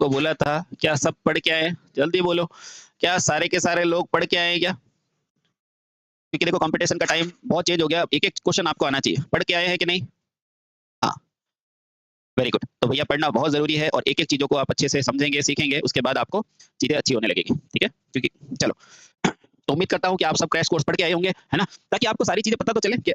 आपको बोला था, क्या सब पढ़ के आए? जल्दी बोलो, क्या सारे के सारे लोग पढ़ के आए हैं क्या? क्योंकि देखो कॉम्पिटिशन का टाइम बहुत चेंज हो गया, एक-एक क्वेश्चन आपको आना चाहिए। पढ़ के आए हैं कि नहीं? हाँ, वेरी गुड। तो भैया पढ़ना बहुत ज़रूरी है और एक-एक चीज़ों को आप अच्छे से समझेंगे, सीखेंगे, उसके बाद आपको चीज़ें अच्छी होने लगेगी, ठीक है? क्योंकि चलो, तो उम्मीद करता हूँ कि आप सब क्रैश कोर्स पढ़ के आए होंगे, है ना? ताकि आपको सारी चीज़ें पता तो चले कि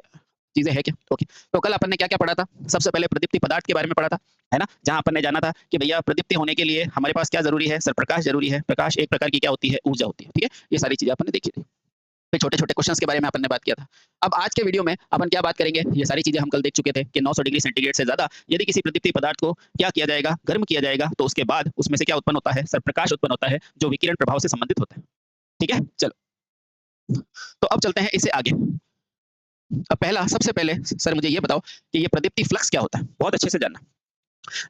चीज़ें हैं क्या? ओके। तो कल अपन ने क्या-क्या पढ़ा था? सबसे पहले प्रदीप्ति पदार्थ के बारे में पढ़ा था, है ना? जहाँ अपन ने जाना था कि भैया प्रदीप्ति होने के लिए हमारे पास क्या ज़रूरी है? सर प्रकाश ज़रूरी है। प्रकाश एक प्रकार की क्या होती है? ऊर्जा होती है, ठीक है? ये सारी चीज़ें अपन ने देखी थी। फिर छोटे-छोटे क्वेश्चन्स के बारे में अपन ने बात किया था। अब आज के वीडियो में अपन क्या बात करेंगे? ये सारी चीज़ें हम कल देख चुके थे कि 900 डिग्री सेंटीग्रेड से ज़्यादा यदि किसी प्रदीप्ति पदार्थ को क्या किया जाएगा? गर्म किया जाएगा, तो उसके बाद उसमें से क्या उत्पन्न होता है? सर प्रकाश उत्पन्न होता है, जो विकिरण प्रभाव से संबंधित होता है। ठीक है? चलो, तो अब चलते हैं इससे आगे। अब पहला सबसे पहले सर मुझे ये बताओ कि ये प्रदीप्ति फ्लक्स क्या होता है? बहुत अच्छे से जानना।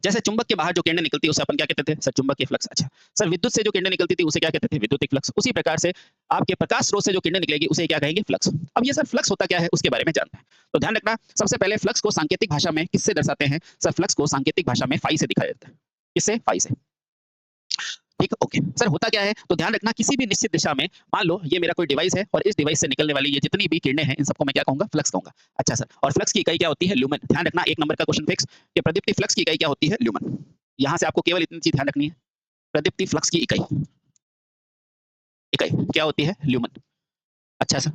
जैसे चुंबक के बाहर जो किरणें निकलती है उसे अपन क्या कहते थे? सर चुंबकीय फ्लक्स। अच्छा। सर विद्युत से जो किरणें निकलती थी उसे क्या कहते थे? विद्युतिक फ्लक्स। उसी प्रकार से आपके प्रकाश स्रोत से जो किरणें निकलेगी उसे क्या कहेंगे? फ्लक्स। अब ये सर फ्लक्स होता क्या है उसके बारे में जानते हैं। तो ध्यान रखना सबसे पहले फ्लक्स को सांकेतिक भाषा में किससे दर्शाते हैं? सर फ्लक्स को सांकेतिक भाषा में फाई से दिखाया जाता है। किससे? फाई से। ठीक है, ओके। सर होता क्या है? तो ध्यान रखना किसी भी निश्चित दिशा में मान लो ये मेरा कोई डिवाइस है और इस डिवाइस से निकलने वाली ये जितनी भी किरणें हैं इन सबको मैं क्या कहूँगा? फ्लक्स कहूँगा। अच्छा सर, और फ्लक्स की इकाई क्या होती है? ल्यूमेन। ध्यान रखना 1 नंबर का क्वेश्चन फिक्स कि प्रदीप्ति फ्लक्स की इकाई क्या होती है? ल्यूमेन। यहाँ से आपको केवल इतनी चीज़ ध्यान रखनी है। प्रदीप्ति फ्लक्स की इकाई इकाई क्या होती है? ल्यूमेन। अच्छा सर,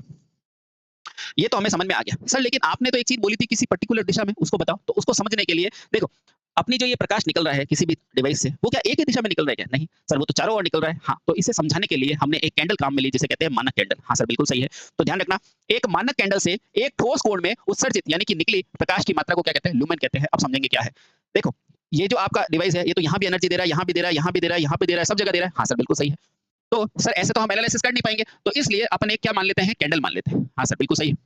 ये तो हमें समझ में आ गया। सर लेकिन आपने तो एक चीज़ बोली थी किसी पर्टिकुलर दिशा में, उसको बताओ। तो उसको समझने के लिए देखो, अपनी जो ये प्रकाश निकल रहा है किसी भी डिवाइस से, वो क्या एक ही दिशा में निकल रहा है क्या? नहीं, सर वो तो चारों ओर निकल रहा है। हाँ, तो इसे समझाने के लिए हमने एक कैंडल काम में ली जिसे कहते हैं मानक कैंडल। हाँ सर, बिल्कुल सही है। तो ध्यान रखना, एक मानक कैंडल से एक ठोस कोण में उत्सर्जित यानी कि निकली प्रकाश की मात्रा को क्या कहते हैं? ल्यूमेन कहते हैं। अब समझेंगे क्या है। देखो, ये जो आपका डिवाइस है, ये तो यहाँ भी एनर्जी दे रहा है, यहाँ भी दे रहा है, यहाँ भी दे रहा है, यहाँ पे दे रहा है, सब जगह दे रहा है। हाँ सर, बिल्कुल सही है। तो सर ऐसे तो हम एनालिसिस कर नहीं पाएँगे, तो इसलिए अपन एक क्या मान लेते हैं? कैंडल मान लेते हैं। हाँ सर, बिल्कुल सही है।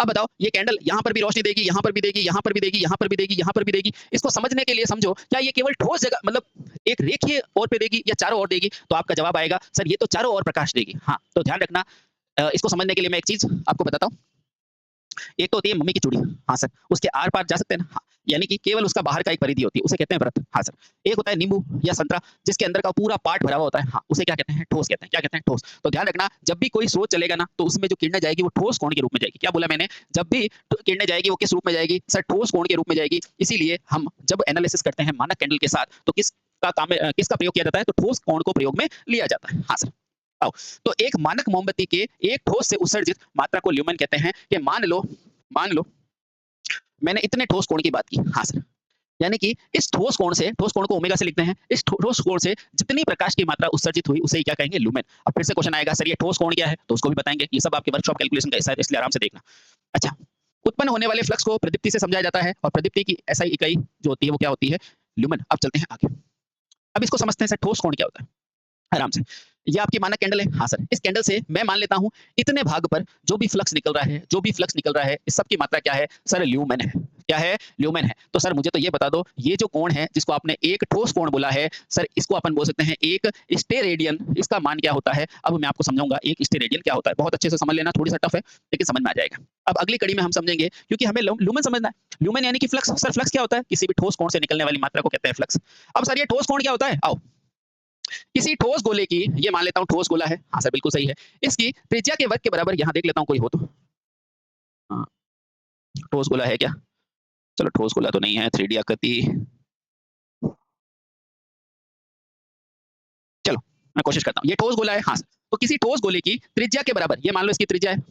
अब बताओ ये कैंडल यहाँ पर भी रोशनी देगी, यहाँ पर भी देगी, यहाँ पर भी देगी, यहाँ पर भी देगी, यहाँ पर भी देगी। इसको समझने के लिए समझो क्या ये केवल ठोस जगह मतलब एक रेखीय ओर पे देगी या चारों ओर देगी? तो आपका जवाब आएगा सर ये तो चारों ओर प्रकाश देगी। हाँ, तो ध्यान रखना इसको समझने के लिए मैं एक चीज़ आपको बताता हूँ। एक तो होती है मम्मी की चूड़ी। हाँ सर, उसके आर-पार जा सकते हैं ना? हाँ, यानी कि केवल उसका बाहर का एक परिधि होती है, उसे कहते हैं व्रत। हाँ सर। एक होता है नींबू या संतरा जिसके अंदर का पूरा पार्ट भरा हुआ होता है। हाँ, उसे क्या कहते हैं? ठोस कहते हैं। क्या कहते हैं? ठोस। तो ध्यान रखना जब भी कोई स्रोत चलेगा ना, तो उसमें जो किरणें जाएगी वो ठोस कोण के रूप में जाएगी। क्या बोला मैंने? जब भी किरणें जाएगी वो किस रूप में जाएगी? सर ठोस कोण के रूप में जाएगी। इसीलिए हम जब एनालिसिस करते हैं मानक कैंडल के साथ, तो किसका प्रयोग किया जाता है? तो ठोस कोण को प्रयोग में लिया जाता है। हाँ सर। आओ, तो एक मानक मोमबत्ती के एक ठोस से उत्सर्जित मात्रा को ल्यूमेन कहते हैं कि मान लो मैंने इतने ठोस कोण की बात की। हाँ सर। यानी कि इस ठोस कोण को ओमेगा से लिखते हैं। इस ठोस कोण से जितनी प्रकाश की मात्रा उत्सर्जित हुई उसे ही क्या कहेंगे? ल्यूमेन। अब फिर से क्वेश्चन आएगा सर ये ठोस कोण क्या है? तो उसको भी बताएँगे। ये सब आपके वर्कशॉप कैलकुलेशन का हिस्सा है इसलिए आराम से देखना। अच्छा, उत्पन्न होने वाले फ्लक्स को प्रदीप्ति से समझाया जाता है और प्रदीप्ति की एसआई इकाई जो होती है वो क्या होती है? ल्यूमेन। अब चलते हैं आगे। अब इसको समझते हैं सर ठोस कोण क्या होता है? आराम से। ये आपकी मानक कैंडल है? हाँ सर। इस कैंडल से मैं मान लेता हूँ इतने भाग पर जो भी फ्लक्स निकल रहा है, इस सब की मात्रा क्या है? सर ल्यूमेन है। क्या है? ल्यूमेन है। तो सर मुझे तो ये बता दो, ये जो कोण है जिसको आपने एक ठोस कोण बोला है, सर इसको अपन बोल सकते हैं एक स्टेरेडियन, इसका मान क्या होता है? अब मैं आपको समझाऊँगा एक स्टेरेडियन क्या होता है। बहुत अच्छे से समझ लेना, थोड़ी-सा टफ है, लेकिन समझ में आ जाएगा। अब अगली कड़ी में हम समझेंगे क्योंकि हमें ल्यूमेन समझना है। ल्यूमेन यानी कि फ्लक्स। सर फ्लक्स क्या होता है? किसी भी ठोस कोण से निकलने वाली मात्रा को कहते हैं फ्लक्स। अब सर ये ठोस कोण क्या होता है? आओ, किसी ठोस गोले की ये मान लेता हूँ ठोस गोला है। हाँ सर, बिल्कुल सही है। इसकी त्रिज्या के वर्ग के बराबर यहाँ देख लेता हूँ कोई हो तो। हाँ, ठोस गोला है क्या? चलो ठोस गोला तो नहीं है, 3D आकृति। चलो, मैं कोशिश करता हूँ। ये ठोस गोला है, हाँ सर। तो किसी ठोस गोले की त्रिज्या के बराबर ये मान लो इसकी त्रिज्या है।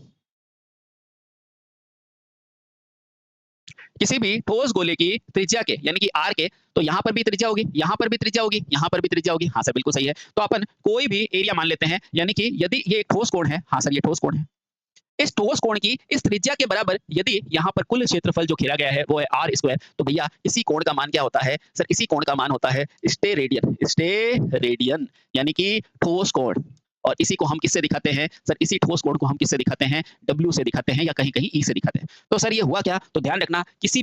किसी भी ठोस गोले की त्रिज्या के यानी कि r के, तो यहाँ पर भी त्रिज्या होगी, यहाँ पर भी त्रिज्या होगी, यहाँ पर भी त्रिज्या होगी। हाँ सर, बिल्कुल सही है। तो अपन कोई भी एरिया मान लेते हैं यानी कि यदि ये एक ठोस कोण है, हाँ सर ये ठोस कोण है। इस ठोस कोण की इस त्रिज्या के बराबर यदि यहाँ पर कुल क्षेत्रफल जो घेरा गया है वो है आर स्क्वायर, तो भैया इसी कोण का मान क्या होता है? सर इसी कोण का मान होता है स्टेरेडियन यानी कि ठोस कोण। और इसी को हम किससे दिखाते हैं? सर इसी ठोस कोण को हम किससे दिखाते हैं? डब्ल्यू से दिखाते हैं या कहीं-कहीं ई से दिखाते हैं। तो सर ये हुआ क्या? तो ध्यान रखना किसी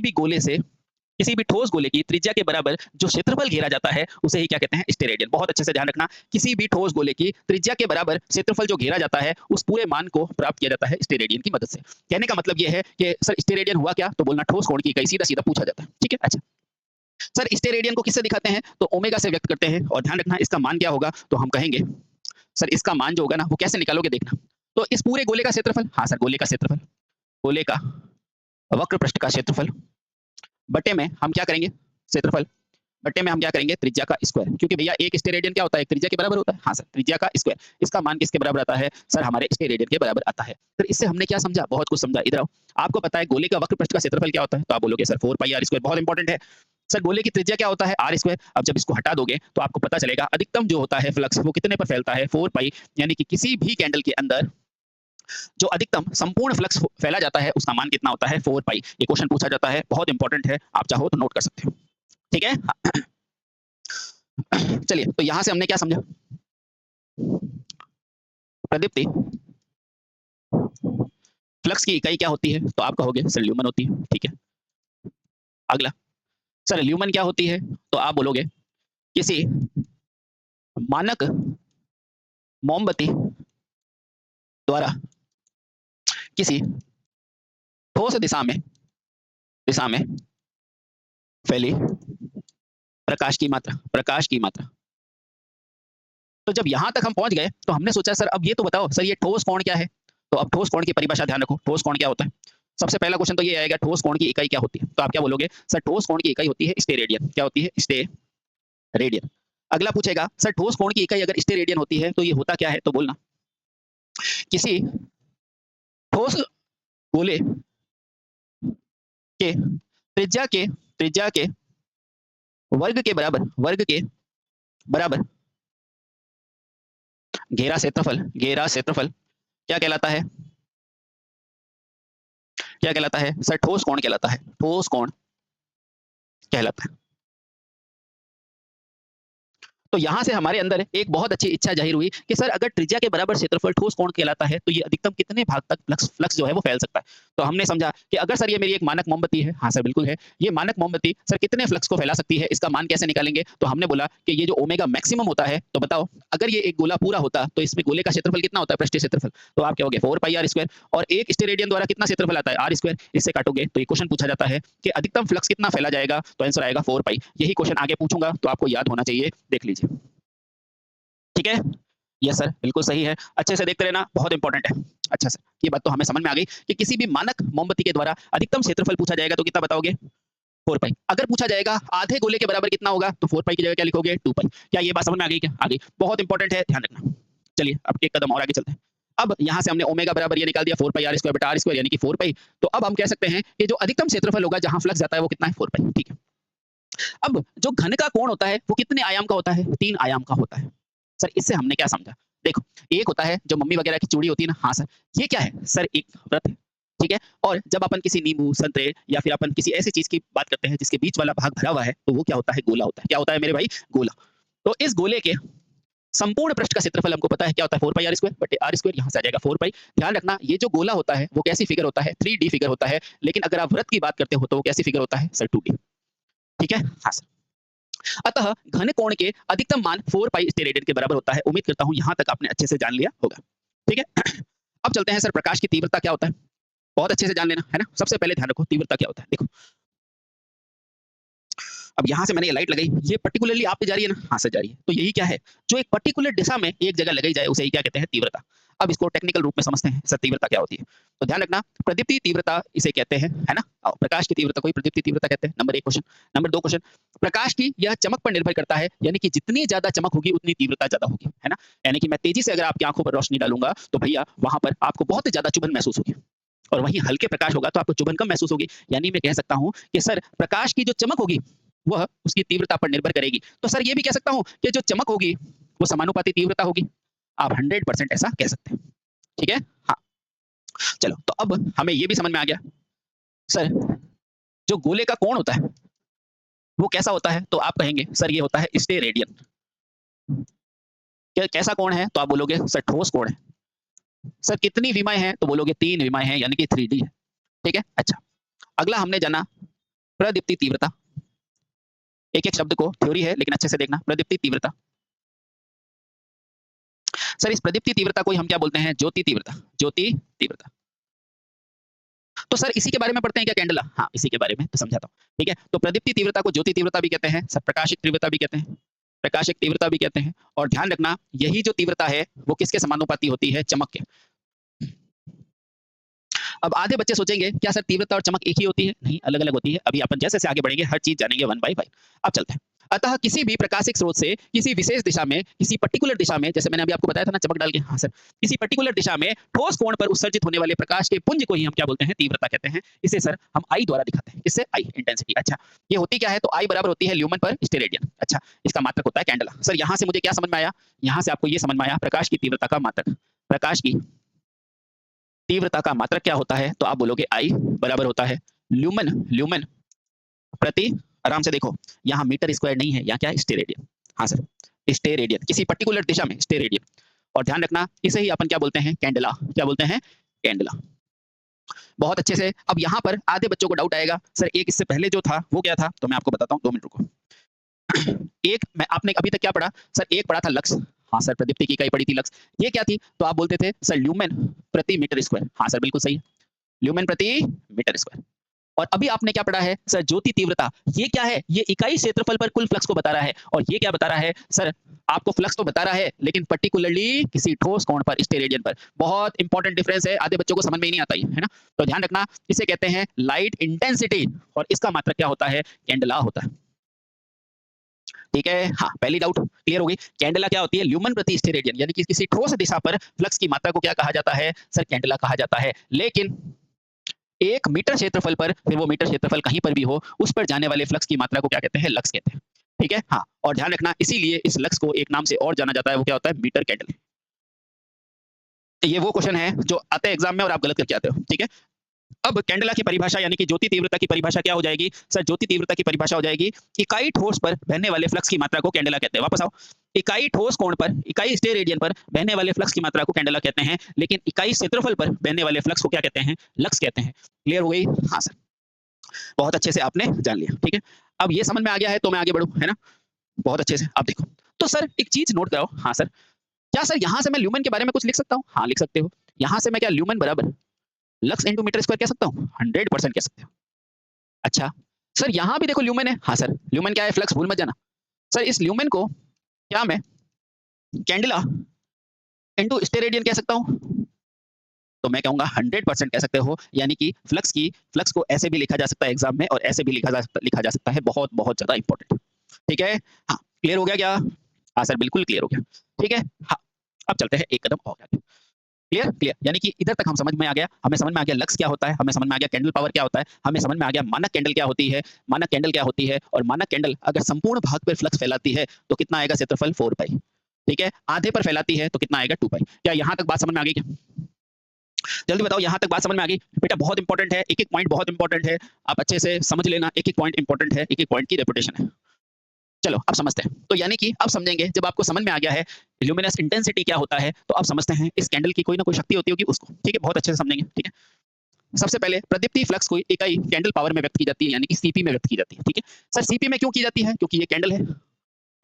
भी ठोस गोले की त्रिज्या के बराबर जो क्षेत्रफल घेरा जाता है उसे ही क्या कहते हैं? स्टेरेडियन। बहुत अच्छे से ध्यान रखना, किसी भी ठोस गोले की त्रिज्या के बराबर क्षेत्रफल जो घेरा जाता है उस पूरे मान को प्राप्त किया जाता है स्टेरेडियन की मदद से। कहने का मतलब ये है कि सर स्टेरेडियन हुआ क्या? तो बोलना ठोस कोण की इकाई, सीधा-सीधा पूछा जाता है। ठीक है? अच्छा। सर स्टेरेडियन को किससे दिखाते हैं? तो ओमेगा से व्यक्त करते हैं और ध्यान रखना इसका मान क्या होगा? तो हम कहेंगे सर इसका मान जो होगा ना वो कैसे निकालोगे देखना। तो इस पूरे गोले का क्षेत्रफल, हाँ सर गोले का क्षेत्रफल, गोले का वक्र पृष्ठ का क्षेत्रफल बटे में हम क्या करेंगे? क्षेत्रफल बटे में हम क्या करेंगे? त्रिज्या का स्क्वायर, क्योंकि भैया एक स्टेरेडियन क्या होता है? एक त्रिज्या के बराबर होता है। हाँ सर त्रिज्या का स्क्वायर, इसका मान किसके बराबर आता है? सर हमारे स्टेरेडियन के बराबर आता है। फिर इससे हमने क्या समझा? बहुत कुछ समझा। इधर आओ, आपको पता है गोले का वक्र पृष्ठ का क्षेत्रफल क्या होता है? तो आप बोलोगे सर 4 पाई आर स्क्वायर, बहुत इंपॉर्टेंट है। सर गोले की त्रिज्या क्या होता है? R square. अब जब इसको हटा दोगे तो आपको पता चलेगा अधिकतम जो होता है फ्लक्स वो कितने पर फैलता है? 4 पाई, यानी कि किसी भी कैंडल के अंदर जो अधिकतम संपूर्ण फ्लक्स फैला जाता है उसका मान कितना होता है? 4 पाई। ये क्वेश्चन पूछा जाता है, बहुत इंपॉर्टेंट है, आप चाहो तो नोट कर सकते हो। ठीक है? चलिए, तो यहां से हमने क्या समझा? प्रदीप्ति फ्लक्स की इकाई क्या होती है? तो आप कहोगे सर ल्यूमन होती है। ठीक है, अगला सर ल्यूमन क्या होती है? तो आप बोलोगे किसी मानक मोमबत्ती द्वारा किसी ठोस दिशा में फैली प्रकाश की मात्रा। तो जब यहां तक हम पहुंच गए तो हमने सोचा सर अब ये तो बताओ सर ये ठोस कोण क्या है? तो अब ठोस कोण की परिभाषा ध्यान रखो, ठोस कोण क्या होता है? सबसे पहला क्वेश्चन तो ये आएगा ठोस कोण की इकाई क्या होती है? तो आप क्या बोलोगे? सर ठोस कोण की इकाई होती है स्टेरेडियन। क्या होती है? स्टेरेडियन। अगला पूछेगा सर ठोस कोण की इकाई अगर स्टेरेडियन होती है तो ये होता क्या है? तो बोलना किसी ठोस गोले के त्रिज्या के वर्ग के बराबर घेरा क्षेत्रफल क्या कहलाता है? सर ठोस कोण कहलाता है। ठोस कोण कहलाता है। तो यहां से हमारे अंदर एक बहुत अच्छी इच्छा जाहिर हुई कि सर अगर त्रिज्या के बराबर क्षेत्रफल ठोस कोण कहलाता है तो ये अधिकतम कितने भाग तक फ्लक्स जो है वो फैल सकता है? तो हमने समझा कि अगर सर ये मेरी एक मानक मोमबत्ती है, हाँ सर बिल्कुल है, ये मानक मोमबत्ती सर कितने फ्लक्स को फैला सकती है? इसका मान कैसे निकालेंगे? तो हमने बोला कि ये जो ओमेगा मैक्सिमम होता है, तो बताओ अगर ये एक गोला पूरा होता तो इसमें गोले का क्षेत्रफल कितना होता है? पृष्ठीय क्षेत्रफल। तो आप क्या हो गए 4 पाई आर स्क्वायर, और एक स्टेरेडियन द्वारा कितना क्षेत्रफल आता है? R square. इससे काटोगे तो ये क्वेश्चन पूछा जाता है कि अधिकतम फ्लक्स कितना फैला जाएगा? तो आंसर आएगा 4 पाई। यही क्वेश्चन आगे पूछूंगा तो आपको याद होना चाहिए, देख लीजिए। ठीक है? यस सर, बिल्कुल सही है। अच्छे से देखते रहना, बहुत इंपॉर्टेंट है। अच्छा सर, ये बात तो हमें समझ में आ गई कि किसी भी मानक मोमबत्ती के द्वारा अधिकतम क्षेत्रफल पूछा जाएगा तो कितना बताओगे? 4 पाई। अगर पूछा जाएगा आधे गोले के बराबर कितना होगा? तो 4 पाई की जगह क्या लिखोगे? 2 पाई। क्या ये बात समझ में आ गई क्या? आ गई। बहुत इंपॉर्टेंट है, ध्यान रखना। चलिए, अब एक कदम और आगे चलते हैं। अब यहाँ से हमने ओमेगा बराबर ये निकाल दिया 4 पाई आर स्क्वायर बटा आर स्क्वायर यानी कि 4 पाई। तो अब हम कह सकते हैं कि जो अधिकतम क्षेत्रफल होगा जहाँ फ्लक्स जाता है वो कितना है? 4 पाई। ठीक है। अब जो घन का कोण होता है वो कितने आयाम का होता है? 3 आयाम का होता है। सर इससे हमने क्या समझा? देखो, एक होता है जो मम्मी वगैरह की चूड़ी होती है ना, हाँ सर, ये क्या है? सर एक व्रत है, ठीक है? और जब अपन किसी नींबू, संतरे या फिर अपन किसी ऐसी चीज़ की बात करते हैं जिसके बीच वाला भाग भरा हुआ है, तो वो क्या होता है? गोला होता है। क्या होता है मेरे भाई? गोला। तो इस गोले के संपूर्ण पृष्ठ का क्षेत्रफल हमको पता है क्या होता है? 4 पाई आर स्क्वायर बटे आर स्क्वायर, यहाँ से आ जाएगा 4 पाई। ध्यान रखना ये जो गोला होता है वो कैसी फिगर होता है? 3D फिगर होता है, लेकिन अगर आप वृत्त की बात करते हो तो वो कैसी फिगर होता है? Sir 2D। ठीक है? हाँ सर। अतः घन कोण के अधिकतम मान 4 पाई स्टेरेडियन के बराबर होता है। उम्मीद करता हूं यहां तक आपने अच्छे से जान लिया होगा। ठीक है? अब चलते हैं सर प्रकाश की तीव्रता क्या होता है? बहुत अच्छे से जान लेना, है ना? सबसे पहले ध्यान रखो तीव्रता क्या होता है? देखो, अब यहाँ से मैंने ये लाइट लगाई, ये पर्टिकुलरली आप पे जा रही है ना? हाँ सर जा रही है। तो यही क्या है? जो एक पर्टिकुलर दिशा में एक जगह लगाई जाए उसे ही क्या कहते हैं? तीव्रता। अब इसको टेक्निकल रूप में समझते हैं, सर तीव्रता क्या होती है? तो ध्यान रखना, प्रदीप्ति तीव्रता इसे कहते हैं, है ना? प्रकाश की तीव्रता को ही प्रदीप्ति तीव्रता कहते हैं। Number 1 question. नंबर 2 क्वेश्चन, प्रकाश की यह चमक पर निर्भर करता है, यानी कि जितनी ज्यादा चमक होगी उतनी तीव्रता ज्यादा होगी, है ना? यानी कि मैं तेजी से अगर आपकी आंखों पर रोशनी डालूंगा तो भैया वहां पर आपको बहुत ज्यादा चुभन महसूस होगी, और वहीं हल्के प्रकाश होगा तो आपको चुभन कम महसूस होगी। यानी मैं कह सकता हूं कि सर प्रकाश की जो चमक होगी वह उसकी तीव्रता पर निर्भर करेगी। तो सर ये भी कह सकता हूं कि जो चमक होगी वो समानुपाती तीव्रता होगी। आप 100% ऐसा कह सकते हैं। ठीक है? हाँ। चलो, तो अब हमें ये भी समझ में आ गया सर जो गोले का कोण होता है वो कैसा होता है? तो आप कहेंगे सर ये होता है स्टेरेडियन। कैसा कोण है? तो आप बोलोगे सर ठोस कोण है। सर कितनी विमाएं हैं? तो बोलोगे 3 विमाएं हैं, यानी कि 3D है। ठीक है? अच्छा, अगला हमने जाना प्रदीप्ति तीव्रता। एक एक शब्द को थ्योरी है लेकिन अच्छे से देखना। प्रदीप्ति तीव्रता, सर इस प्रदीप्ति तीव्रता को हम क्या बोलते हैं? ज्योति तीव्रता। ज्योति तीव्रता। तो सर इसी के बारे में पढ़ते हैं क्या कैंडला? हाँ, इसी के बारे में तो समझाता हूँ, ठीक है? तो प्रदीप्ति तीव्रता को ज्योति तीव्रता भी कहते हैं, सर प्रकाशिक तीव्रता भी कहते हैं, प्रकाशिक तीव्रता भी कहते हैं और ध्यान रखना यही जो तीव्रता है वो किसके समानुपाती होती है? चमक के। अब आधे बच्चे सोचेंगे क्या सर तीव्रता और चमक एक ही होती है? नहीं, अलग-अलग होती है। अभी अपन जैसे-जैसे आगे बढ़ेंगे हर चीज़ जानेंगे वन बाय वन। अब चलते हैं। अतः किसी भी प्रकाशिक स्रोत से किसी विशेष दिशा में, किसी पर्टिकुलर दिशा में जैसे मैंने अभी आपको बताया था ना चमक डाल के हाँ सर, किसी पर्टिकुलर दिशा में ठोस कोण पर उत्सर्जित होने वाले प्रकाश के पुंज को ही हम क्या बोलते हैं? तीव्रता कहते हैं। इसे सर हम I द्वारा दिखाते हैं। किससे? I intensity. अच्छा, ये होती क्या है? तो I बराबर होती है ल्यूमेन पर स्टेरेडियन। अच्छा, इसका मात्रक होता है कैंडेला। सर यहाँ से मुझे क्या समझ में आया? यहाँ से आपको ये समझ में आया प्रकाश की तीव्रता का मात्रक। प्रकाश की तीव्रता का मात्रक क्या होता है? तो आप बोलोगे I बराबर होता है ल्यूमेन ल्यूमेन प्रति आराम से देखो यहाँ मीटर स्क्वायर नहीं है, यहाँ क्या है? स्टेरेडियन। हाँ सर, स्टेरेडियन किसी पर्टिकुलर दिशा में स्टेरेडियन। और ध्यान रखना इसे ही अपन क्या बोलते हैं? कैंडेला। क्या बोलते हैं? कैंडेला। बहुत अच्छे से। अब यहाँ पर आधे बच्चों को डाउट आएगा सर एक इससे पहले जो था वो क्या था? तो मैं आपको बताता हूँ 2 मिनट रुको। एक मैं आपने अभी तक क्या पढ़ा? सर एक पढ़ा था लक्स। हाँ सर, प्रदीप्ति की इकाई पढ़ी थी लक्स। ये क्या थी? तो आप बोलते थे सर ल्यूमेन प्रति मीटर स्क्वायर। हाँ सर, बिल्कुल सही है। ल्यूमेन प्रति मीटर स्क्वायर। और अभी आपने क्या पढ़ा है? सर ज्योति तीव्रता। ये क्या है? ये इकाई क्षेत्रफल पर कुल फ्लक्स को बता रहा है। और ये क्या बता रहा है? सर आपको फ्लक्स तो बता रहा है लेकिन पर्टिकुलरली किसी ठोस कोण पर, स्टेरेडियन पर। बहुत इंपॉर्टेंट डिफरेंस है, आधे बच्चों को समझ में ही नहीं आता है ना? तो ध्यान रखना इसे कहते हैं लाइट इंटेंसिटी और इसका मात्रक क्या होता है? कैंडेला होता है। ठीक है? हाँ, पहली डाउट क्लियर हो गई। कैंडेला क्या होती है? ल्यूमेन प्रति स्टेरेडियन यानी कि किसी ठोस दिशा पर फ्लक्स की मात्रा को क्या कहा जाता है? सर कैंडेला कहा जाता है। लेकिन 1 मीटर क्षेत्रफल पर, फिर वो मीटर क्षेत्रफल कहीं पर भी हो, उस पर जाने वाले फ्लक्स की मात्रा को क्या कहते हैं? लक्स कहते हैं। ठीक है? हाँ, और ध्यान रखना इसीलिए इस लक्स को एक नाम से और जाना जाता है, वो क्या होता है? Meter candle. ये वो क्वेश्चन है जो आते हैं एग्जाम में और आप गलत करके आते हो। ठीक है? अब कैंडेला की परिभाषा यानी कि ज्योति तीव्रता की परिभाषा क्या हो जाएगी? सर ज्योति तीव्रता की परिभाषा हो जाएगी इकाई ठोस पर बहने वाले फ्लक्स की मात्रा को कैंडेला कहते हैं। वापस आओ। इकाई ठोस कोण पर, इकाई स्टेरेडियन पर बहने वाले फ्लक्स की मात्रा को कैंडेला कहते हैं, लेकिन इकाई क्षेत्रफल पर बहने वाले फ्लक्स को क्या कहते हैं? लक्स कहते हैं। क्लियर हो गई? हाँ सर। बहुत अच्छे से आपने जान लिया। ठीक है? अब ये समझ में आ गया है तो मैं आगे बढ़ूँ, है ना? बहुत अच्छे से। अब देखो, तो सर एक चीज़ नोट कराओ। हाँ सर, क्या सर यहाँ से मैं ल्यूमेन के बारे में कुछ लिख सकता हूँ? हाँ, लिख सकते हो। यहाँ से मैं क्या ल्यूमेन बराबर लक्स इंटू मीटर स्क्वायर कह सकता हूँ? 100% कह सकते हो। अच्छा, सर यहाँ भी देखो ल्यूमेन है। हाँ सर, ल्यूमेन क्या है? फ्लक्स, भूल मत जाना। सर इस ल्यूमेन को क्या मैं कैंडेला इंटू स्टेरेडियन कह सकता हूँ? तो मैं कहूँगा 100% कह सकते हो, यानी कि फ्लक्स को ऐसे भी लिखा जा सकता है एग्ज़ाम में और ऐसे भी लिखा जा सकता है। बहुत-बहुत ज़्यादा इम्पोर्टेंट। ठीक है? हाँ, क्लियर हो गया क्या? हाँ सर, बिल्कुल क्लियर हो गया। ठीक है? हाँ, अब चलते हैं एक कदम और आगे। क्लियर? क्लियर। यानी कि इधर तक हम समझ में आ गया, हमें समझ में आ गया लक्स क्या होता है, हमें समझ में आ गया कैंडल पावर क्या होता है, हमें समझ में आ गया मानक कैंडल क्या होती है, मानक कैंडल क्या होती है और मानक कैंडल अगर संपूर्ण भाग पर फ्लक्स फैलाती है तो कितना आएगा क्षेत्रफल? 4 पाई। ठीक है? आधे पर फैलाती है तो कितना आएगा? 2 पाई। क्या यहाँ तक बात समझ में आ गई क्या? जल्दी बताओ, यहाँ तक बात समझ में आ गई? बेटा बहुत इंपॉर्टेंट है, एक-एक पॉइंट बहुत इंपॉर्टेंट है, आप अच्छे से समझ लेना, एक-एक पॉइंट इंपॉर्टेंट है, एक-एक पॉइंट की रेपुटेशन है। चलो अब समझते हैं। तो यानी कि अब समझेंगे जब आपको समझ में आ गया है ल्यूमिनस इंटेंसिटी क्या होता है, तो अब समझते हैं इस कैंडल की कोई ना कोई शक्ति होती होगी उसको। ठीक है? बहुत अच्छे से समझेंगे। ठीक है? सबसे पहले प्रदीप्ति फ्लक्स को इकाई कैंडल पावर में व्यक्त की जाती है यानी कि सीपी में व्यक्त की जाती है। ठीक है? सर सीपी में क्यों की जाती है? क्योंकि ये कैंडल है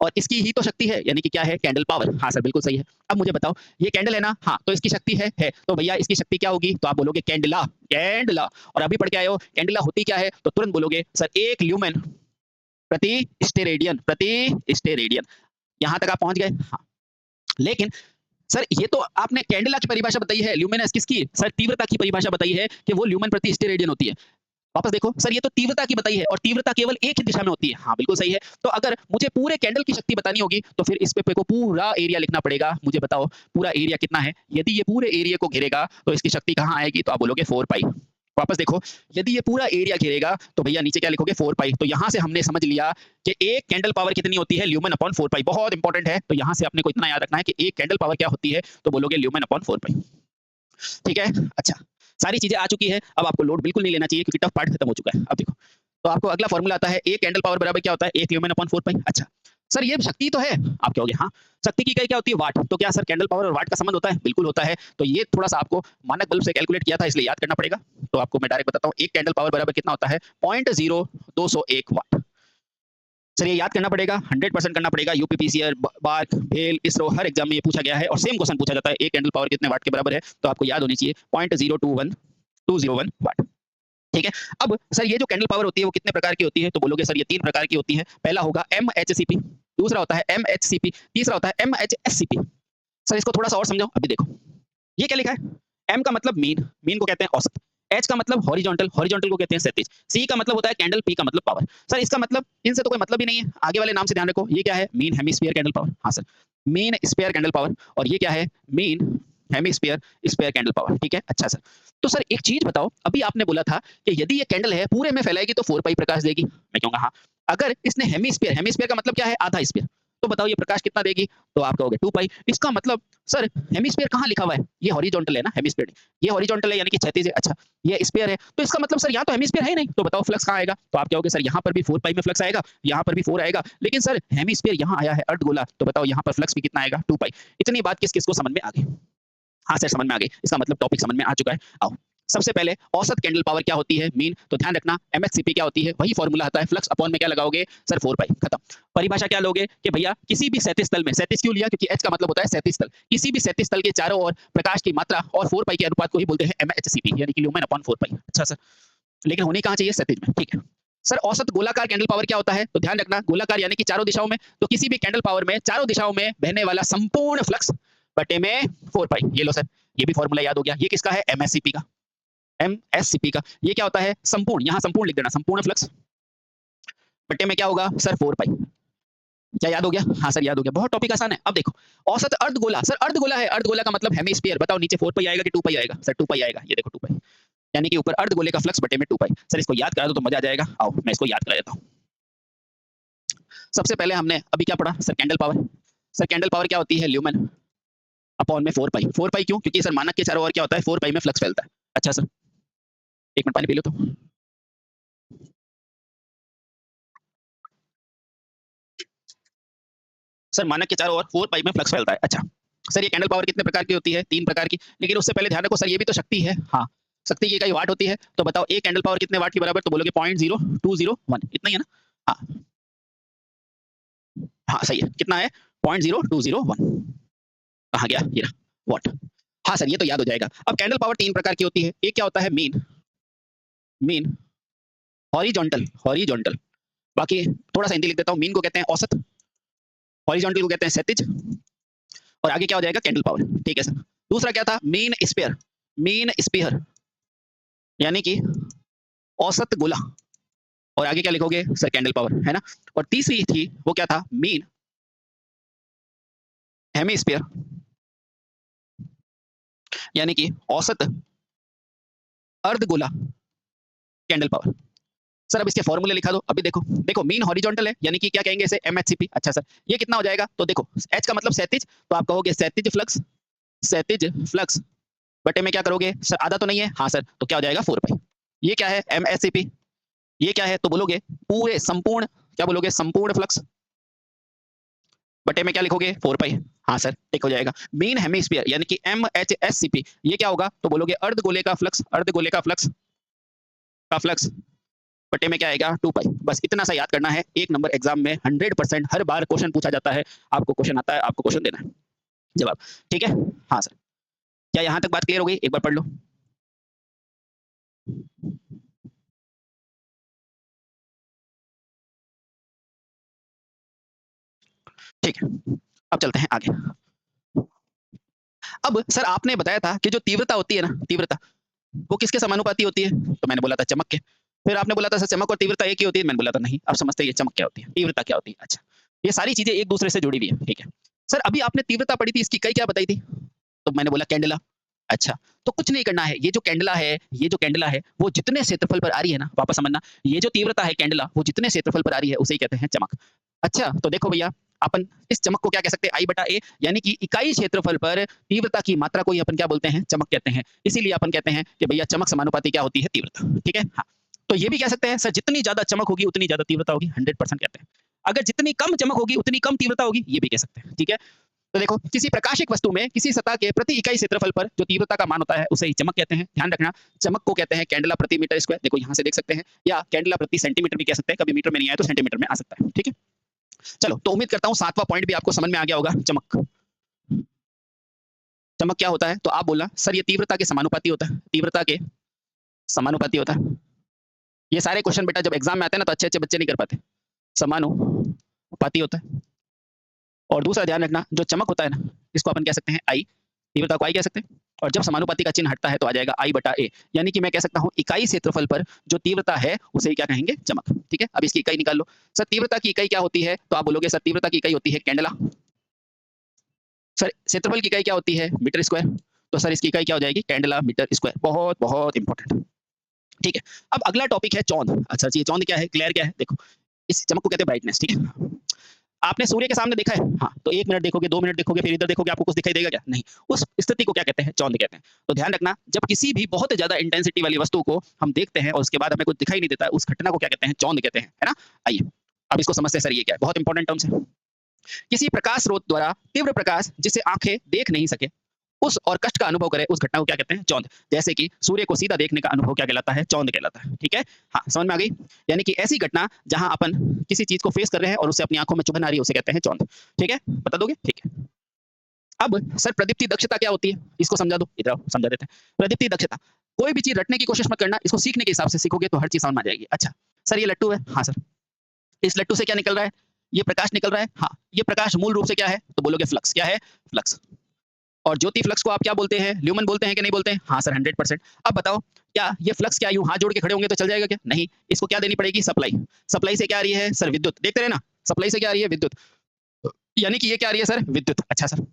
और इसकी ही तो शक्ति है यानी कि क्या है? Candle power. हाँ सर, बिल्कुल सही है। अब मुझे बताओ ये कैंडल है ना? हाँ, तो इसकी शक्ति है। तो भैया इसकी शक्ति क्या होगी? तो आप बोलोगे कैंडला, कैंडला। और अभी पढ़ के आए हो कैंडला होती क्या है? तो तुरंत बोलोगे सर 1 ल्यूमेन प्रति स्टेरेडियन, प्रति स्टेरेडियन। यहाँ तक आप पहुँच गए? हाँ। लेकिन सर ये तो आपने कैंडेला की परिभाषा बताई है, ल्यूमिनस किसकी? सर तीव्रता की परिभाषा बताई है कि वो ल्यूमेन प्रति स्टेरेडियन होती है। वापस देखो सर ये तो तीव्रता की बताई है और तीव्रता केवल एक ही दिशा में होती है। हाँ, बिल्कुल सही है। तो अगर मुझे पूरे कैंडल की शक्ति बतानी होगी तो फिर इस पे को पूरा एरिया लिखना पड़ेगा। मुझे बताओ पूरा एरिया कितना है? यदि ये पूरे एरिया को घेरेगा तो इसकी शक्ति कहाँ आएगी? तो आप बोलोगे 4 पाई। वापस देखो, यदि ये पूरा एरिया घेरेगा तो भैया नीचे क्या लिखोगे? 4 पाई। तो यहाँ से हमने समझ लिया कि एक कैंडल पावर कितनी होती है? ल्यूमेन अपॉन 4 पाई। बहुत इंपॉर्टेंट है। तो यहाँ से अपने को इतना याद रखना है कि एक कैंडल पावर क्या होती है? तो बोलोगे ल्यूमेन अपॉन 4 पाई। ठीक है? अच्छा, सारी चीजें आ चुकी है। अब आपको लोड बिल्कुल नहीं लेना चाहिए क्योंकि टफ पार्ट खत्म हो चुका है। अब देखो, तो आपको अगला फॉर्मूला आता है एक कैंडल पावर बराबर क्या होता है? 1 ल्यूमेन अपॉन 4 पाई। अच्छा, सर ये शक्ति तो है। आप कहोगे हाँ, शक्ति की इकाई क्या होती है? वाट। तो क्या सर कैंडल पावर और वाट का संबंध होता है? बिल्कुल होता है। तो ये थोड़ा-सा आपको मानक बल्ब से कैलकुलेट किया था इसलिए याद करना पड़ेगा। तो आपको मैं डायरेक्ट बताता हूँ, एक कैंडल पावर बराबर कितना होता है? 0.0201 वाट। सर ये याद करना पड़ेगा, 100% करना पड़ेगा। यूपीपीसीआर, बार्क, भेल, इसरो हर एग्जाम में ये पूछा गया है और सेम क्वेश्चन पूछा जाता है, एक कैंडल पावर कितने वाट के बराबर है? तो आपको याद होनी चाहिए 0.021201 वाट। ठीक है। अब सर ये जो कैंडल पावर होती है वो कितने प्रकार की होती है? तो बोलोगे सर ये 3 प्रकार की होती है। पहला होगा एमएचसीपी, दूसरा होता है एमएचसीपी, तीसरा होता है एमएचएससीपी। सर इसको थोड़ा-सा और समझाओ। अभी देखो, ये क्या लिखा है? एम का मतलब मीन, मीन को कहते हैं औसत। एच का मतलब हॉरिजॉन्टल, हॉरिजॉन्टल को कहते हैं क्षैतिज। सी का मतलब होता है कैंडल, पी का मतलब पावर। सर इसका मतलब इनसे तो कोई मतलब ही नहीं है। आगे वाले नाम से ध्यान रखो। ये क्या है? Mean hemisphere candle power. हाँ sir, mean sphere candle power. और ये क्या है? Mean hemisphere sphere candle power. ठीक है, अच्छा सर। तो सर एक चीज बताओ, अभी आपने बोला था कि यदि ये कैंडल है पूरे में फैलाएगी तो 4 पाई प्रकाश देगी। मैं कहूंगा हाँ। अगर इसने हेमिस्फीयर, हेमिस्फीयर का मतलब क्या है? आधा स्फीयर। तो बताओ ये प्रकाश कितना देगी? तो आप कहोगे 2 पाई। इसका मतलब सर हेमिस्फीयर कहाँ लिखा हुआ है? ये हॉरिजॉन्टल है ना, हेमिस्फीयर। ये हॉरिजॉन्टल है यानी कि क्षैतिज है। अच्छा, ये स्फीयर है, तो इसका मतलब सर यहाँ तो हेमिस्फीयर है ही नहीं। तो बताओ फ्लक्स कहाँ आएगा? तो आप कहोगे सर यहाँ पर भी 4 पाई में फ्लक्स आएगा, यहाँ पर भी 4 आएगा, लेकिन सर हेमिस्फीयर यहाँ आया है अर्धगोला, तो बताओ यहाँ पर फ्लक्स भी कितना आएगा? 2 पाई। इतनी बात किस किस को समझ में आ गई? हाँ सर समझ में आ गई। इसका मतलब टॉपिक समझ में आ चुका है। आओ, सबसे पहले औसत कैंडल पावर क्या होती है? मीन। तो ध्यान रखना एमएचसीपी क्या होती है? वही फॉर्मूला आता है, फ्लक्स अपॉन में क्या लगाओगे? सर 4 पाई, खत्म। परिभाषा क्या लोगे कि भैया किसी भी क्षैतिज तल में, क्षैतिज क्यों लिया? क्योंकि एच का मतलब होता है क्षैतिज तल। किसी भी क्षैतिज तल के चारों ओर प्रकाश की मात्रा और 4 पाई के अनुपात को ही बोलते हैं एमएचसीपी, यानी कि ल्यूमेन अपॉन 4 पाई। अच्छा सर, लेकिन होनी कहाँ चाहिए? क्षैतिज में। ठीक है सर। औसत गोलाकार कैंडल पावर क्या होता है? तो ध्यान रखना गोलाकार यानी कि चारों दिशाओं में। तो किसी भी कैंडल पावर में चारों दिशाओं में बहने वाला संपूर्ण फ्लक्स बटे में 4 पाई। ये लो सर, ये भी फॉर्मूला याद हो गया। ये किसका है? एमएससीपी का। एमएससीपी का ये क्या होता है? संपूर्ण, यहां संपूर्ण लिख देना, संपूर्ण फ्लक्स बट्टे में क्या होगा? सर 4 पाई। क्या याद हो गया? हाँ सर याद हो गया। बहुत टॉपिक आसान है। अब देखो औसत अर्धगोला, सर अर्धगोला है, अर्धगोला का मतलब हेमिस्फीयर। बताओ नीचे 4 पाई आएगा कि 2 पाई आएगा? सर 2 पाई आएगा। ये देखो 2 पाई, यानी कि ऊपर अर्धगोले का फ्लक्स बटे में 2 पाई। सर इसको याद करा दो तो मजा आ जाएगा। आओ मैं इसको याद करा देता हूँ। सबसे पहले हमने अभी क्या पढ़ा? Sir candle power. Sir candle power क्या होती है? ल्यूमेन अपॉन में 4 पाई। 4 पाई क्यों? क्योंकि सर मानक के चारों ओर क्या होता है? 4 पाई में फ्लक्स फैलता है। अच्छा सर, एक मिनट पानी पी लो तो। सर मानक के चारों ओर 4 पाई में फ्लक्स फैलता है। अच्छा सर, ये कैंडल पावर कितने प्रकार की होती है? 3 प्रकार की। लेकिन उससे पहले ध्यान रखो सर ये भी तो शक्ति है। हाँ, शक्ति की इकाई वाट होती है। तो बताओ एक कैंडल पावर कितने वाट के बराबर? तो बोलोगे 0.0201, इतना ही है ना? हाँ हाँ सही है। कितना है? 0.0201। कहाँ गया? ये रहा, वाट। हाँ सर ये तो याद हो जाएगा। अब कैंडल पावर 3 प्रकार की होती है। एक क्या होता है? Mean, mean horizontal, horizontal. बाकी थोड़ा सा हिंदी लिख देता हूँ। मीन को कहते हैं औसत, हॉरिजॉन्टल को कहते हैं क्षैतिज, और आगे क्या हो जाएगा? Candle power. ठीक है सर। दूसरा क्या था? मीन स्पेयर, मीन स्पीयर यानी कि औसत गोला, और आगे क्या लिखोगे? सर कैंडल पावर, है ना? और तीसरी थी वो क्या था? मीन हेमिस्फीयर यानी कि औसत अर्धगोला कैंडल पावर। सर अब इसके फॉर्मूले लिखा दो। अभी देखो, देखो मीन हॉरिजॉन्टल है यानी कि क्या कहेंगे इसे? एमएचसीपी। अच्छा सर, ये कितना हो जाएगा? तो देखो एच का मतलब क्षैतिज, तो आप कहोगे क्षैतिज फ्लक्स, क्षैतिज फ्लक्स बटे में क्या करोगे? सर आधा तो नहीं है। हाँ सर, तो क्या हो जाएगा? 4 पाई। ये क्या है? एमएचसीपी। ये क्या है? तो बोलोगे पूरे संपूर्ण, क्या बोलोगे? संपूर्ण फ्लक्स बटे में क्या लिखोगे? 4 पाई। हाँ सर, टिक हो जाएगा। मीन हेमिस्फीयर यानी कि एमएचएससीपी, ये क्या होगा? तो बोलोगे अर्धगोले का फ्लक्स, अर्धगोले का फ्लक्स बटे में क्या आएगा? 2 पाई। बस इतना सा याद करना है। एक नंबर एग्जाम में 100% हर बार क्वेश्चन पूछा जाता है। आपको क्वेश्चन आता है, आपको क्वेश्चन देना है, जवाब। ठीक है? हाँ सर। क्या यहाँ तक बात क्लियर हो गई? एक बार पढ़ लो। ठीक है, अब चलते हैं आगे। अब सर आपने बताया था कि जो तीव्रता होती है ना, तीव्रता वो किसके समानुपाती होती है? तो मैंने बोला था चमक के। फिर आपने बोला था सर चमक और तीव्रता एक ही होती है। मैंने बोला था नहीं। अब समझते हैं ये चमक क्या होती है, तीव्रता क्या होती है। अच्छा, ये सारी चीजें एक दूसरे से जुड़ी हुई है। ठीक है सर, अभी आपने तीव्रता पढ़ी थी, इसकी इकाई क्या बताई थी? तो मैंने बोला कैंडेला। अच्छा, तो कुछ नहीं करना है। ये जो कैंडला है, ये जो कैंडला है वो जितने क्षेत्रफल पर आ रही है ना, वापस समझना, ये जो तीव्रता है कैंडला वो जितने क्षेत्रफल पर आ रही है उसे ही कहते हैं चमक। अच्छा, तो देखो भैया, अपन इस चमक को क्या कह सकते हैं? आई बटा ए, यानी कि इकाई क्षेत्रफल पर तीव्रता की मात्रा को ही अपन क्या बोलते हैं? चमक कहते हैं। इसीलिए अपन कहते हैं कि भैया चमक समानुपाती क्या होती है? तीव्रता। ठीक है? हाँ। तो ये भी कह सकते हैं सर जितनी ज्यादा चमक होगी उतनी ज्यादा तीव्रता होगी, 100% कहते हैं। अगर जितनी कम चमक होगी उतनी कम तीव्रता होगी, ये भी कह सकते हैं। ठीक है? तो देखो किसी प्रकाशिक वस्तु में किसी सतह के प्रति इकाई क्षेत्रफल पर जो तीव्रता का मान होता है उसे ही चमक कहते हैं। ध्यान रखना, चमक को कहते हैं कैंडला प्रति मीटर स्क्वायर। देखो यहाँ से देख सकते हैं, या कैंडला प्रति सेंटीमीटर भी कह सकते हैं। कभी मीटर में नहीं आया तो सेंटीमीटर में आ सकता है। ठीक है? चलो, तो उम्मीद करता हूँ 7वां पॉइंट भी आपको समझ में आ गया होगा। चमक, चमक क्या होता है? तो आप बोला सर ये तीव्रता के समानुपाती होता है, तीव्रता के समानुपाती होता है। ये सारे क्वेश्चन बेटा जब एग्जाम में आते हैं ना तो अच्छे-अच्छे बच्चे नहीं कर पाते। समानुपाती होता है। और दूसरा ध्यान रखना जो चमक होता है ना, इसको अपन कह सकते हैं आई, तीव्रता को आई कह सकते हैं। और जब समानुपाती का चिन्ह हटता है तो आ जाएगा I बटा A। यानी कि मैं कह सकता हूँ इकाई क्षेत्रफल पर जो तीव्रता है उसे ही क्या कहेंगे? चमक। ठीक है? अब इसकी इकाई निकाल लो। सर तीव्रता की इकाई क्या होती है? तो आप बोलोगे सर तीव्रता की इकाई होती है कैंडेला। सर क्षेत्रफल की इकाई क्या होती है? Metre square. तो सर इसकी इकाई क्या हो जाएगी? Candela meter square. बहुत बहुत इंपॉर्टेंट। ठीक है? अब अगला टॉपिक है चौंध। अच्छा जी, चौंध क्या है? ग्लेयर क्या है? देखो, इस चमक को कहते हैं ब्राइटनेस। ठीक है? आपने सूर्य के सामने देखा है? हाँ, तो 1 मिनट देखोगे, 2 मिनट देखोगे, फिर इधर देखोगे, आपको कुछ दिखाई देगा क्या? नहीं। उस स्थिति को क्या कहते हैं? चौंध कहते हैं। तो ध्यान रखना, जब किसी भी बहुत ज़्यादा इंटेंसिटी वाली वस्तु को हम देखते हैं और उसके बाद हमें कुछ दिखाई नहीं देता है, उस घटना को क्या कहते हैं? चौंध कहते हैं, है ना? आइए, अब इसको समझते हैं सर ये क्या है? बहुत इंपॉर्टेंट टर्म्स है। किसी प्रकाश स्रोत द्वारा तीव्र प्रकाश जिसे आंखें देख नहीं सके, उस और कष्ट का अनुभव करे, उस घटना को क्या कहते हैं? चौंध। जैसे कि सूर्य को सीधा देखने का अनुभव क्या कहलाता है? चौंध कहलाता है। ठीक है? हाँ, समझ में आ गई? यानी कि ऐसी घटना जहां अपन किसी चीज को फेस कर रहे हैं और उससे अपनी आंखों में चुभन आ रही है, उसे कहते हैं चौंध। ठीक है? बता दोगे? ठीक है। अब सर प्रदीप्ति दक्षता क्या होती है? इसको समझा दो। इधर आओ, समझा देते हैं। प्रदीप्ति दक्षता, कोई भी चीज रटने की कोशिश मत करना, इसको सीखने के हिसाब से सीखोगे तो हर चीज समझ में आ जाएगी। अच्छा, सर ये लट्टू है। हाँ सर। इस लट्टू से क्या निकल रहा है? ये प्रकाश निकल रहा है। हाँ, ये प्रकाश मूल रूप से क्या है? तो बोलोगे फ्लक्स। क्या है? फ्लक्स। और ज्योति फ्लक्स को आप क्या बोलते हैं? ल्यूमन बोलते हैं कि नहीं बोलते हैं? हाँ सर, 100%। अब बताओ, क्या ये फ्लक्स क्या यूं हाथ जोड़ के खड़े होंगे तो चल जाएगा क्या? नहीं, इसको क्या देनी पड़ेगी? सप्लाई। सप्लाई से क्या आ रही है? सर विद्युत। देखते रहे ना, सप्लाई से क्या आ रही है? विद्युत। यानी कि ये क्या आ रही है सर? विद्युत। अच्छा सर,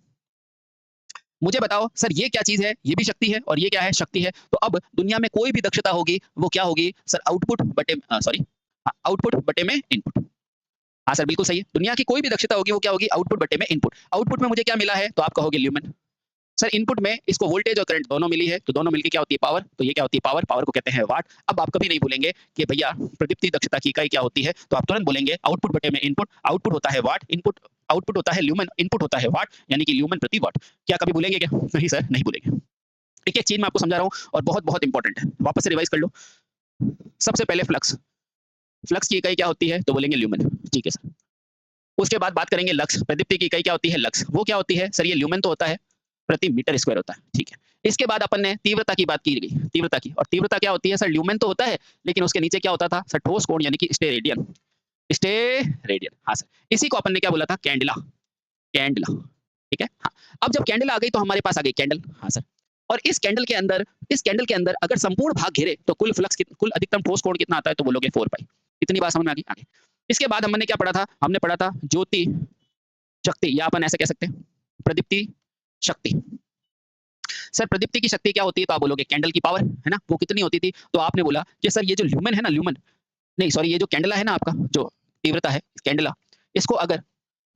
मुझे बताओ सर ये क्या चीज है? ये भी शक्ति है और ये क्या है? शक्ति है। तो अब दुनिया में कोई भी दक्षता होगी वो क्या होगी? सर आउटपुट बटे सॉरी, आउटपुट बटे में इनपुट। हाँ सर, बिल्कुल सही है। दुनिया की कोई भी दक्षता होगी वो क्या होगी? आउटपुट बटे में इनपुट। आउटपुट में मुझे क्या मिला है? तो आप कहोगे ल्यूमेन। सर इनपुट में इसको वोल्टेज और करंट दोनों मिली है, तो दोनों मिलके क्या होती है? पावर। तो ये क्या होती है? पावर। पावर को कहते हैं वाट। अब आप कभी नहीं भूलेंगे कि भैया प्रदीप्ति दक्षता की इकाई क्या होती है, तो आप तुरंत बोलेंगे आउटपुट बटे में इनपुट। आउटपुट होता है वाट, इनपुट आउटपुट होता है ल्यूमेन, इनपुट होता है वाट, यानी कि ल्यूमेन प्रति वाट। क्या कभी भूलेंगे क्या? नहीं सर, नहीं भूलेंगे। एक एक चीज मैं आपको समझा रहा हूँ और बहुत बहुत इंपॉर्टेंट है, वापस से रिवाइज कर लो। सबसे पहले फ्लक्स। फ्लक्स की इकाई क्या होती है? तो बोलेंगे ल्यूमेन। ठीक है सर। उसके बाद बात करेंगे लक्स। प्रदीप्ति की इकाई क्या होती है? लक्स। वो क्या होती है? सर ये ल्यूमेन तो होता है, प्रति मीटर स्क्वायर होता है। ठीक है। इसके बाद अपन ने तीव्रता की बात की गई, तीव्रता की। और तीव्रता क्या होती है? सर ल्यूमेन तो होता है, लेकिन उसके नीचे क्या होता था? सर ठोस कोण, यानी कि स्टेरेडियन। स्टेरेडियन, हाँ सर। इसी को अपन ने क्या बोला था? कैंडिला। कैंडिला। ठीक है? हाँ। अब जब कैंडल आ गई तो हमारे पास आ गई कैंडल। हाँ सर। और इस कैंडल के अंदर अगर संपूर्ण भाग घेरे तो कुल फ्लक्स कुल अधिकतम ठोस कोण कितना आता है? तो बोलोगे 4 पाई। इतनी बात समझ में आ गई? आगे इसके बाद हमने क्या पढ़ा था? हमने पढ़ा था ज्योति शक्ति, या अपन ऐसे कह सकते हैं प्रदीप्ति शक्ति। सर प्रदीप्ति की शक्ति क्या होती है? तो आप बोलोगे कैंडल की पावर, है ना? वो कितनी होती थी? तो आपने बोला कि सर ये जो ल्यूमेन है ना, ल्यूमेन नहीं सॉरी, ये जो कैंडला है ना आपका, जो तीव्रता है कैंडला, इसको अगर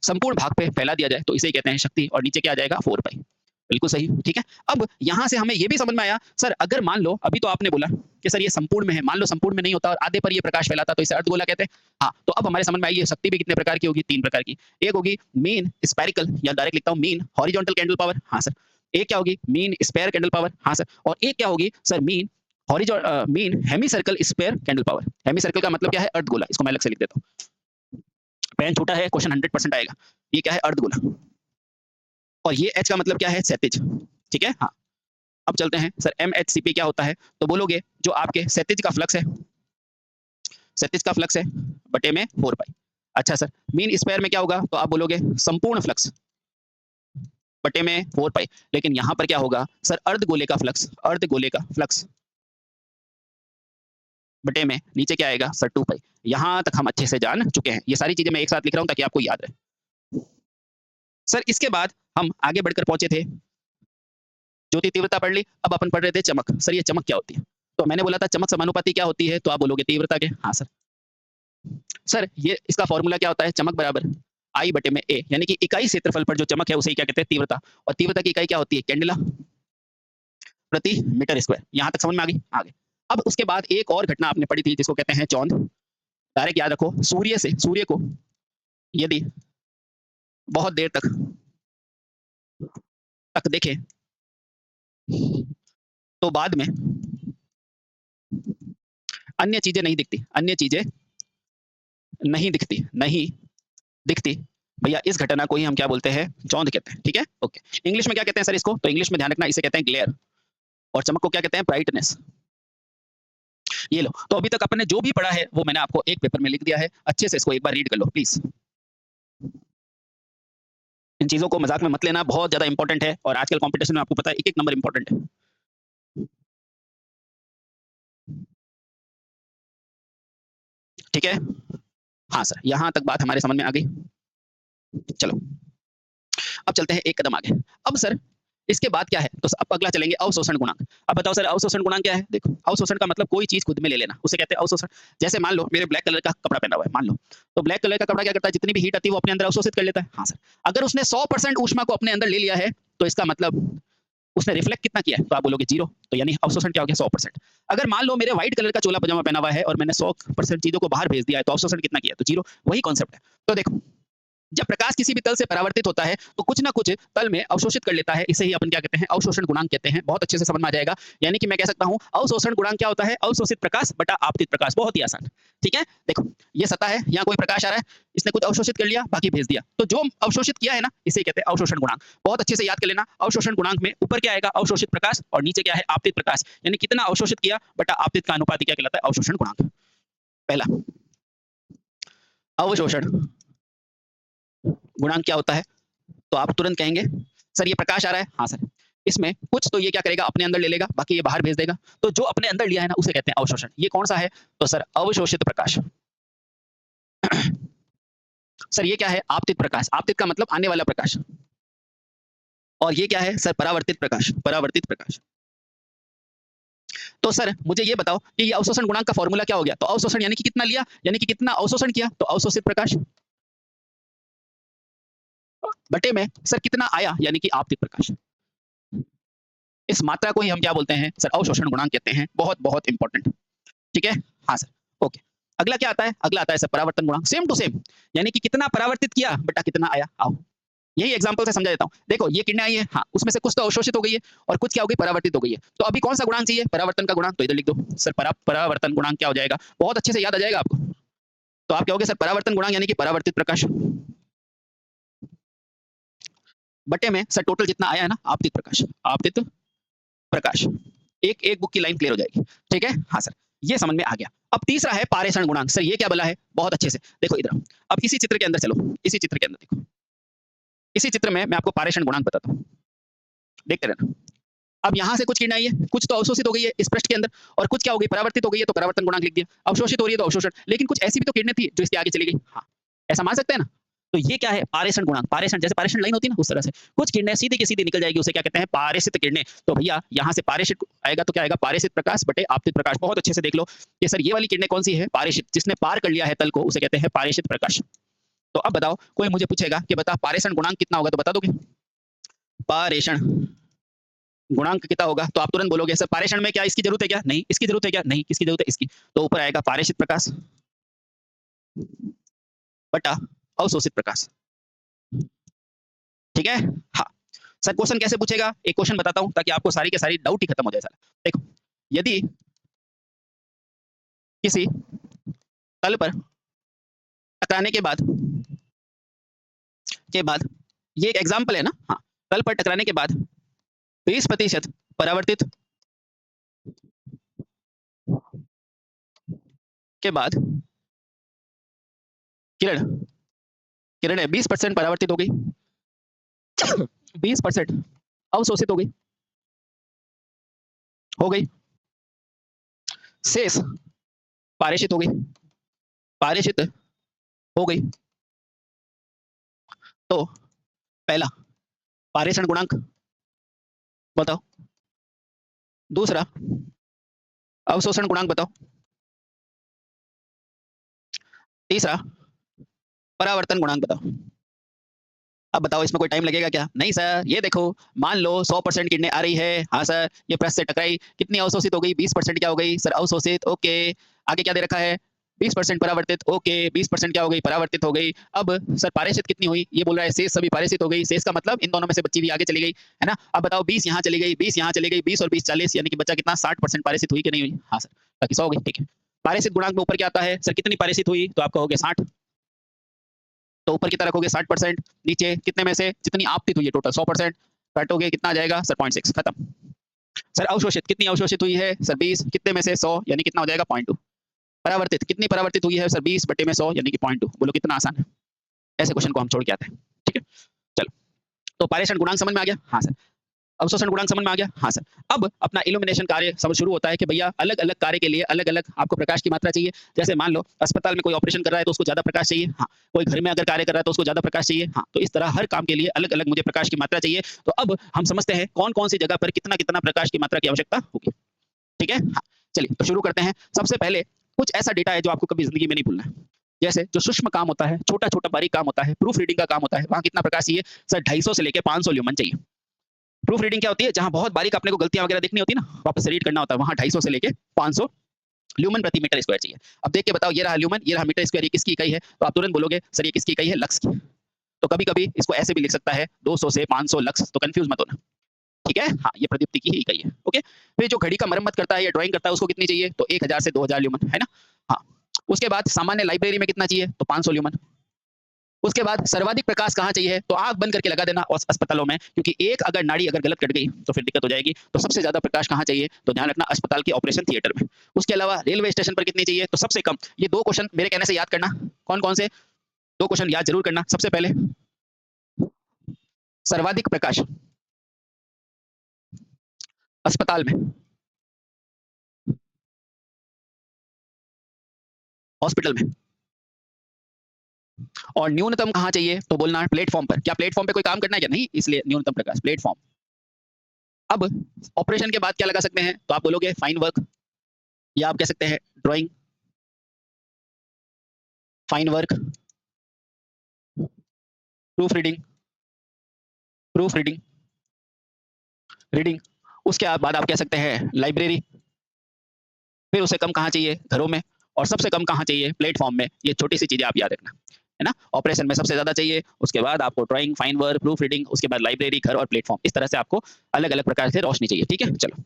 संपूर्ण भाग पे फैला दिया जाए तो इसे कहते हैं शक्ति, और नीचे क्या आ जाएगा? 4 पाई। बिल्कुल सही। ठीक है। अब यहां से हमें ये भी समझ में आया, सर अगर मान लो अभी तो आपने बोला कि सर ये संपूर्ण में है, मान लो संपूर्ण में नहीं होता और आधे पर ये प्रकाश फैलाता तो इसे अर्धगोला कहते हैं। हाँ, तो अब हमारे समझ में आई ये शक्ति भी कितने प्रकार की होगी? 3 प्रकार की। एक होगी मीन स्पेरिकल, या डायरेक्ट लिखता हूं मीन हॉरिजॉन्टल कैंडल पावर। हाँ सर। एक क्या होगी? Mean sphere candle power. हाँ सर। और एक क्या होगी? Sir mean mean hemi circle sphere candle power. Hemi circle का मतलब क्या है? अर्धगोला। इसको मैं अलग से लिख देता हूँ, पेन छोटा है, क्वेश्चन 100% आएगा। ये क्या है? अर्धगोला। और ये एच का मतलब क्या है? क्षैतिज। ठीक है? हाँ। अब चलते हैं सर MHCP क्या होता है? तो बोलोगे जो आपके क्षैतिज का फ्लक्स है, क्षैतिज का फ्लक्स है बटे में 4 पाई। अच्छा सर, मीन स्क्वायर में क्या होगा? तो आप बोलोगे संपूर्ण फ्लक्स बटे में 4 पाई। लेकिन यहां पर क्या होगा? सर अर्धगोले का फ्लक्स, अर्धगोले का फ्लक्स बटे में नीचे क्या आएगा? सर 2 पाई। यहां तक हम अच्छे से जान चुके हैं। ये सारी चीजें मैं एक साथ लिख रहा हूं ताकि आपको याद रहे। सर इसके बाद हम आगे बढ़कर पहुंचे थे, ज्योति तीव्रता पढ़ ली, अब अपन पढ़ रहे थे चमक। सर ये चमक क्या होती है? तो मैंने बोला था चमक समानुपाती क्या होती है? तो आप बोलोगे तीव्रता के। हाँ सर। सर ये इसका फॉर्मूला क्या होता है? चमक बराबर I बटे में A, यानी कि इकाई क्षेत्रफल पर जो चमक है उसे ही क्या कहते हैं? तीव्रता। और तीव्रता की इकाई क्या होती है? कैंडेला प्रति मीटर स्क्वायर। यहां तक समझ में आ गई? आगे अब उसके बाद एक और घटना आपने पढ़ी थी जिसको कहते हैं चौंध। डायरेक्ट याद रखो, सूर्य को यदि बहुत देर तक देखें तो बाद में अन्य चीजें नहीं दिखती, अन्य चीजें नहीं दिखती। भैया इस घटना को ही हम क्या बोलते हैं? चौंध कहते हैं। ठीक है? ओके। इंग्लिश में क्या कहते हैं सर इसको? तो इंग्लिश में ध्यान रखना, इसे कहते हैं ग्लेयर। और चमक को क्या कहते हैं? ब्राइटनेस। ये लो। तो अभी तक आपने जो भी पढ़ा है वो मैंने आपको एक पेपर में लिख दिया है। अच्छे से इसको एक बार रीड कर लो प्लीज़। इन चीज़ों को मज़ाक में मत लेना, बहुत ज़्यादा इम्पोर्टेंट है और आजकल कॉम्पिटिशन में आपको पता है एक-एक नंबर इम्पोर्टेंट है। ठीक है? हाँ सर, यहाँ तक बात हमारे समझ में आ गई। चलो, अब चलते हैं एक कदम आगे। अब सर इसके बाद क्या है? तो अब अगला चलेंगे अवशोषण गुणांक। अब बताओ सर अवशोषण गुणांक क्या है? देखो, अवशोषण का मतलब कोई चीज़ खुद में ले लेना, उसे कहते हैं अवशोषण। जैसे मान लो मेरे ब्लैक कलर का कपड़ा पहना हुआ है, मान लो। तो ब्लैक कलर का कपड़ा क्या करता है? जितनी भी हीट आती है वो अपने अंदर अवशोषित कर लेता है। हाँ सर। अगर उसने 100% ऊष्मा को अपने अंदर ले लिया है, तो इसका मतलब उसने रिफ्लेक्ट कितना किया है? तो आप बोलोगे 0। तो यानी अवशोषण क्या हो गया? 100%। अगर मान लो मेरे व्हाइट कलर का चोला पजामा पहना हुआ है और मैंने 100% चीज़ों को बाहर भेज दिया है, तो अवशोषण कितना किया? तो 0। वही कॉन्सेप्ट है। तो देखो, जब प्रकाश किसी भी तल से परावर्तित होता है तो कुछ ना कुछ तल में अवशोषित कर लेता है। इसे ही अपन क्या कहते हैं? अवशोषण गुणांक कहते हैं। बहुत अच्छे से समझ में आ जाएगा। यानी कि मैं कह सकता हूं अवशोषण गुणांक क्या होता है? अवशोषित प्रकाश बटा आपतित प्रकाश। बहुत ही आसान। ठीक है? देखो, ये सतह है, यहाँ कोई प्रकाश आ रहा है, इसने कुछ अवशोषित कर लिया, बाकी भेज दिया। तो जो अवशोषित किया है ना, इसे कहते हैं अवशोषण गुणांक। बहुत अच्छे से याद कर लेना। अवशोषण गुणांक में ऊपर क्या आएगा? अवशोषित प्रकाश, और नीचे क्या है? आपतित प्रकाश। यानी कितना अवशोषित किया बटा आपतित का अनुपात क्या कहलाता है? अवशोषण गुणांक। पहला अवशोषण गुणांक क्या होता है? तो आप तुरंत कहेंगे सर ये प्रकाश आ रहा है। हाँ सर। इसमें कुछ तो ये क्या करेगा? अपने अंदर ले लेगा, बाकी ये बाहर भेज देगा। तो जो अपने अंदर लिया है ना, उसे कहते हैं अवशोषण। ये कौन सा है? तो सर अवशोषित प्रकाश। सर ये क्या है? आपतित प्रकाश। आपतित का मतलब आने वाला प्रकाश। और ये क्या है? सर परावर्तित प्रकाश। परावर्तित प्रकाश। तो सर मुझे ये बताओ कि ये अवशोषण गुणांक का फॉर्मूला क्या हो गया? तो अवशोषण यानी कि कितना लिया, यानी कि कितना अवशोषण किया, तो अवशोषित प्रकाश बटे में सर कितना आया, यानी कि आपतित प्रकाश। इस मात्रा को ही हम क्या बोलते हैं? सर अवशोषण गुणांक कहते हैं। बहुत बहुत इंपॉर्टेंट। ठीक है? हाँ सर। ओके। अगला क्या आता है? अगला आता है सर परावर्तन गुणांक। सेम टू सेम, यानी कि कितना परावर्तित किया बटा कितना आया। आओ यही एग्जांपल से समझा देता हूँ। देखो ये किरणें आई है, हाँ, उसमें से कुछ तो अवशोषित हो गई है और कुछ क्या हो गई? परावर्तित हो गई है। तो अभी कौन सा गुणांक चाहिए? परावर्तन का गुणांक। तो इधर लिख दो सर परावर्तन गुणांक क्या हो जाएगा? बहुत अच्छे से याद आ जाएगा आपको। तो आप कहोगे सर परावर्तन गुणांक यानी कि परावर्तित प्रकाश बटे में सर टोटल जितना आया है ना, आपतित प्रकाश। आपतित प्रकाश। एक एक बुक की लाइन क्लियर हो जाएगी। ठीक है? हाँ सर। ये समझ में आ गया। अब तीसरा है पारेषण गुणांक। सर ये क्या बोला है? बहुत अच्छे से देखो इधर। अब इसी चित्र के अंदर चलो, इसी चित्र के अंदर देखो। इसी चित्र में मैं आपको पारेषण गुणांक बताता हूँ। देखते रहना। अब यहाँ से कुछ किरण आई है, कुछ तो अवशोषित हो गई है इस पृष्ठ के अंदर, और कुछ क्या हो गई? परावर्तित हो गई है, तो परावर्तन गुणांक लिख दिया। अवशोषित हो रही है तो अवशोषण। लेकिन कुछ ऐसी भी तो किरणें थी जो इसके आगे चली गई। हाँ, ऐसा मान सकते हैं ना? तो ये क्या है? पारेषण गुणांक। पारेषण जैसे पारेषण लाइन होती है ना, उस तरह से कुछ किरणें सीधी की सीधी निकल जाएगी, उसे क्या कहते हैं? पारेषित किरणें। तो भैया यहाँ से पारेषित आएगा तो क्या आएगा? पारेषित प्रकाश बटे आपतित प्रकाश। बहुत अच्छे से देख लो कि सर ये वाली किरणें कौन सी है? पारेषित। जिसने पार कर लिया है तल को, उसे कहते हैं पारेषित प्रकाश। तो अब बताओ, कोई मुझे पूछेगा कि बता पारेषण गुणांक कितना होगा, तो बता दोगे? पारेषण गुणांक कितना होगा? तो आप तुरंत बोलोगे सर पारेषण में क्या इसकी जरूरत है क्या? नहीं। इसकी जरूरत है क्या? नहीं। किसकी जरूरत है? इसकी। तो ऊपर आएगा पारेषित प्रकाश बटा अवशोषित प्रकाश। ठीक है? हाँ। सर क्वेश्चन कैसे पूछेगा? एक क्वेश्चन बताता हूं ताकि आपको सारी के सारी डाउट ही खत्म हो जाए सारा। देखो, यदि किसी तल पर टकराने के बाद ये एक एग्जाम्पल है ना। हाँ, तल पर टकराने के बाद 20% परावर्तित के बाद किरण किरणें 20% परावर्तित हो गई, 20% अवशोषित हो गई, शेष पारेषित हो गई, पारेषित हो गई। तो पहला पारेषण गुणांक बताओ, दूसरा अवशोषण गुणांक बताओ, तीसरा परावर्तन गुणांक बताओ। अब बताओ इसमें कोई टाइम लगेगा क्या? नहीं सर। ये देखो, मान लो 100% किरणें आ रही है। हाँ सर, ये पृष्ठ से टकराई, कितनी अवशोषित हो गई? 20% क्या हो गई? सर अवशोषित। ओके। आगे क्या दे रखा है? 20% परावर्तित। ओके। 20% क्या हो गई? परावर्तित हो गई। अब सर पारेषित कितनी हुई? ये बोल रहा है शेष सभी पारेषित हो गई। शेष का मतलब इन दोनों में से बच्ची भी आगे चली गई, है ना? अब बताओ 20 यहाँ चली गई, 20 यहाँ चली गई, 20 और 20 40, यानी कि बच्चा कितना? 60% पारेषित हुई कि नहीं हुई? हाँ सर। बाकी 100 हो गई। ठीक है। पारेषित गुणांक में ऊपर क्या आता है? सर कितनी पारेषित हुई? तो आप कहोगे 60। तो ऊपर कितना रखोगे? 60%। नीचे कितने में से? जितनी आपतित हुई है टोटल 100%, काटोगे कितना आ जाएगा? सर 0.6। खत्म। सर अवशोषित कितनी अवशोषित हुई है? सर 20, कितने में से 100 यानी कितना हो जाएगा 0.2। परावर्तित कितनी परावर्तित हुई है? सर 20 बटे में 100 यानी कि 0.2। बोलो कितना आसान है। ऐसे क्वेश्चन को हम छोड़ के आते हैं। ठीक है, चलो। तो पारेषण गुणांक समझ में आ गया? हाँ सर। अवशोषण गुणांक समझ में आ गया? हाँ सर। अब अपना इल्यूमिनेशन कार्य समझ शुरू होता है कि भैया अलग-अलग कार्य के लिए अलग-अलग आपको प्रकाश की मात्रा चाहिए। जैसे मान लो अस्पताल में कोई ऑपरेशन कर रहा है तो उसको ज़्यादा प्रकाश चाहिए। हाँ, कोई घर में अगर कार्य कर रहा है तो उसको ज़्यादा प्रकाश चाहिए। हाँ, तो इस तरह हर काम के लिए अलग-अलग मुझे प्रकाश की मात्रा चाहिए। तो अब हम समझते हैं कौन-कौन सी जगह पर कितना-कितना प्रकाश की मात्रा की आवश्यकता होगी। ठीक है? हाँ, चलिए तो शुरू करते हैं। सबसे पहले कुछ ऐसा डेटा है जो आपको कभी ज़िंदगी में नहीं भूलना है। जैसे जो सूक्ष्म काम होता है, छोटा-छोटा बारीक काम होता है, प्रूफ रीडिंग का काम होता है, वहाँ कितना प्रकाश चाहिए? सर 250 से लेके 500 ल्यूमेन चाहिए। प्रूफ रीडिंग क्या होती है? जहाँ बहुत बारीक अपने को गलतियाँ वगैरह देखनी होती है ना, वापस से रीड करना होता है, वहाँ 250 से लेके 500 ल्यूमेन प्रति मीटर स्क्वायर चाहिए। अब देख के बताओ ये रहा ल्यूमेन, ये रहा मीटर स्क्वायर, ये किसकी इकाई है? तो आप तुरंत बोलोगे सर ये किसकी इकाई है? लक्स की। तो कभी-कभी इसको ऐसे भी लिख सकता है 200 से 500 लक्स, तो कन्फ्यूज़ मत होना। ठीक है? हाँ, ये प्रदीप्ति की ही इकाई है। ओके? फिर जो घड़ी का मरम्मत करता है या ड्राइंग करता है उसको कितनी चाहिए? तो 1000 से 2000 ल्यूमेन, है ना? हाँ। उसके बाद सामान्य लाइब्रेरी में कितना चाहिए? तो 500 ल्यूमेन। उसके बाद सर्वाधिक प्रकाश कहाँ चाहिए? तो आँख बंद करके लगा देना अस्पतालों में, क्योंकि एक अगर नाड़ी अगर गलत कट गई तो फिर दिक्कत हो जाएगी। तो सबसे ज़्यादा प्रकाश कहाँ चाहिए? तो ध्यान रखना अस्पताल के ऑपरेशन थिएटर में। उसके अलावा रेलवे स्टेशन पर कितनी चाहिए? तो सबसे कम। ये 2 क्वेश्चन मेरे कहने से याद करना। कौन-कौन से? 2 क्वेश्चन याद ज़रूर करना। सबसे पहले सर्वाधिक प्रकाश अस्पताल में, हॉस्पिटल में, और न्यूनतम कहाँ चाहिए? तो बोलना प्लेटफ़ॉर्म पर। क्या प्लेटफ़ॉर्म पे कोई काम करना है क्या? नहीं, इसलिए न्यूनतम प्रकाश प्लेटफ़ॉर्म। अब ऑपरेशन के बाद क्या लगा सकते हैं? तो आप बोलोगे फाइन वर्क, या आप कह सकते हैं drawing, fine work, proof reading, proof reading, reading. उसके बाद आप कह सकते हैं लाइब्रेरी। फिर उससे कम कहाँ चाहिए? घरों में। और सबसे कम कहाँ चाहिए? प्लेटफ़ॉर्म में। ये छोटी-सी चीज़ें आप याद रखना, है ना? ऑपरेशन में सबसे ज़्यादा चाहिए, उसके बाद आपको drawing, fine work, proof reading, उसके बाद लाइब्रेरी, घर और प्लेटफ़ॉर्म। इस तरह से आपको अलग-अलग प्रकार से रोशनी चाहिए, ठीक है? चलो।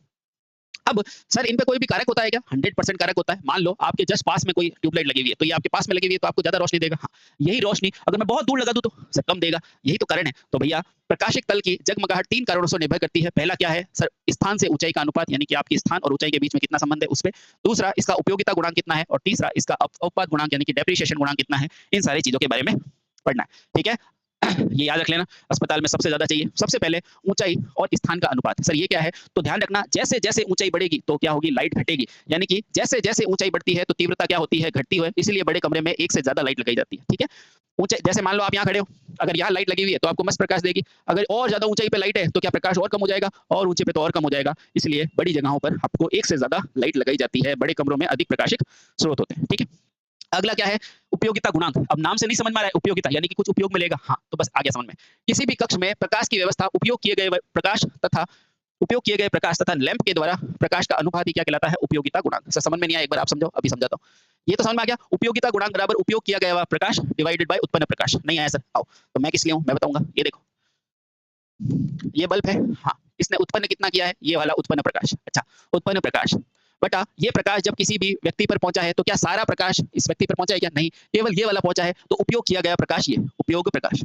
अब सर इन पे कोई भी कारक होता है क्या? 100% कारक होता है। मान लो आपके जस्ट पास में कोई ट्यूबलाइट लगी हुई है, तो ये आपके पास में लगी हुई है तो आपको ज़्यादा रोशनी देगा। हाँ, यही रोशनी अगर मैं बहुत दूर लगा दूँ तो सर कम देगा। यही तो कारण है। तो भैया प्रकाशिक तल की जगमगाहट 3 कारणों से निर्भर करती है। पहला क्या है? सर स्थान से ऊँचाई का अनुपात, यानी कि आपके स्थान और ऊँचाई के बीच में कितना संबंध है उस पे। दूसरा इसका उपयोगिता गुणांक कितना है, और तीसरा इसका अपवाद गुणांक यानी कि डेप्रिसिएशन गुणांक कितना है। इन सारी चीज़ों के बारे में पढ़ना है। ठीक है? ये याद रख लेना, अस्पताल में सबसे ज़्यादा चाहिए। सबसे पहले ऊँचाई और स्थान का अनुपात। सर ये क्या है? तो ध्यान रखना जैसे-जैसे ऊँचाई बढ़ेगी तो क्या होगी? लाइट घटेगी। यानी कि जैसे-जैसे ऊँचाई बढ़ती है तो तीव्रता क्या होती है? घटती है। इसीलिए बड़े कमरे में एक से ज़्यादा लाइट लगाई जाती है। ठीक है? ऊँचाई जैसे मान लो आप यहाँ खड़े हो, अगर यहाँ लाइट लगी हुई है तो आपको मस्त प्रकाश देगी। अगर और ज़्यादा ऊँचाई पे लाइट है तो क्या प्रकाश और कम हो जाएगा? और ऊँचे पे तो और कम हो जाएगा। इसलिए बड़ी जगहों पर आपको एक से ज़्यादा लाइट लगाई जाती है। बड़े कमरों में अधिक प्रकाशिक स्रोत होते हैं। ठीक है? अगला क्या है? उपयोगिता गुणांक। अब नाम से नहीं समझ में आ रहा है उपयोगिता यानी कि कुछ उपयोग मिलेगा। हाँ, तो बस आ गया समझ में। किसी भी कक्ष में प्रकाश की व्यवस्था उपयोग किए गए प्रकाश तथा लैंप के द्वारा प्रकाश का अनुपात ही क्या कहलाता है? उपयोगिता गुणांक। सर समझ में नहीं आया, एक बार आप समझाओ, अभी समझाता हूँ। ये तो समझ में आ गया, उपयोगिता गुणांक बराबर उपयोग किया गया हुआ प्रकाश डिवाइडेड बाय उत्पन्न प्रकाश। नहीं आया सर? आओ, तो मैं किस लिए हूँ मैं बताऊँगा। ये देखो, ये बल्ब है, हाँ, इसने उत्पन्न कितना किया है? ये वाला उत्पन्न प्रकाश। अच्छा, उत्पन्न प्रकाश बटा ये प्रकाश जब किसी भी व्यक्ति पर पहुंचा है तो क्या सारा प्रकाश इस व्यक्ति पर पहुंचा है क्या? नहीं, केवल ये वाला पहुंचा है। तो उपयोग किया गया प्रकाश, ये उपयोग प्रकाश।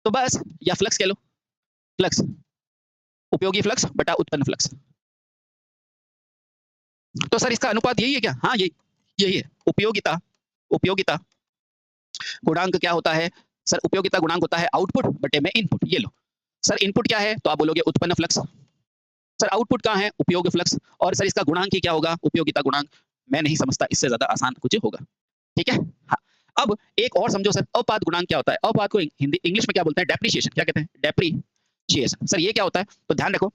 तो बस, या फ्लक्स कह लो, फ्लक्स, उपयोगी फ्लक्स बटा उत्पन्न फ्लक्स। तो सर इसका अनुपात यही है क्या? हाँ, यही यही है। उपयोगिता उपयोगिता गुणांक क्या होता है? सर उपयोगिता गुणांक होता है आउटपुट बटे में इनपुट। ये लो सर, इनपुट क्या है? तो आप बोलोगे उत्पन्न फ्लक्स। सर आउटपुट कहाँ है? उपयोग फ्लक्स। और सर इसका गुणांक ही क्या होगा? उपयोगिता गुणांक। मैं नहीं समझता इससे ज्यादा आसान कुछ होगा। ठीक है? हाँ। अब एक और समझो सर, अपाद गुणांक क्या होता है? अपाद को हिंदी इंग्लिश में क्या बोलते हैं? डेप्रिसिएशन। क्या कहते हैं? डेप्रिसिएशन। सर ये क्या होता है? तो ध्यान रखो,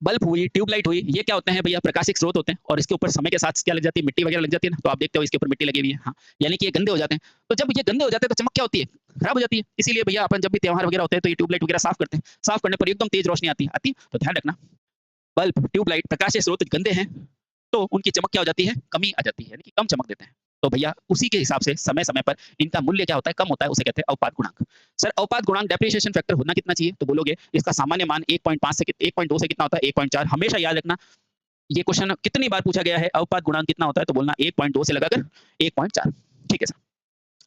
बल्ब हुई, ट्यूबलाइट हुई, ये क्या होते हैं भैया? प्रकाशिक स्रोत होते हैं, और इसके ऊपर समय के साथ क्या लग जाती है? मिट्टी वगैरह लग जाती है ना, तो आप देखते हो इसके ऊपर मिट्टी लगी हुई है। हाँ, यानी कि ये गंदे हो जाते हैं। तो जब ये गंदे हो जाते हैं तो चमक क्या होती है? खराब हो जाती है। इसीलिए भैया अपन जब भी त्योहार वगैरह होते हैं तो ये ट्यूबलाइट वगैरह साफ करते हैं। साफ करने पर एकदम तेज रोशनी आती है। तो ध्यान रखना, बल्ब, ट्यूबलाइट प्रकाशीय स्रोत गंदे हैं तो उनकी चमक क्या हो जाती है? कमी आ जाती है, यानी कि कम चमक देते हैं। तो भैया उसी के हिसाब से समय-समय पर इनका मूल्य क्या होता है? कम होता है, उसे कहते हैं अवपात गुणांक। सर अवपात गुणांक डेप्रिसिएशन फैक्टर होना कितना चाहिए? तो बोलोगे इसका सामान्य मान 1.5 से 1.2 से कितना होता है? 1.4। हमेशा याद रखना, ये क्वेश्चन कितनी बार पूछा गया है, अवपात गुणांक कितना होता है? तो बोलना 1.2 से लगाकर 1.4। ठीक है सर।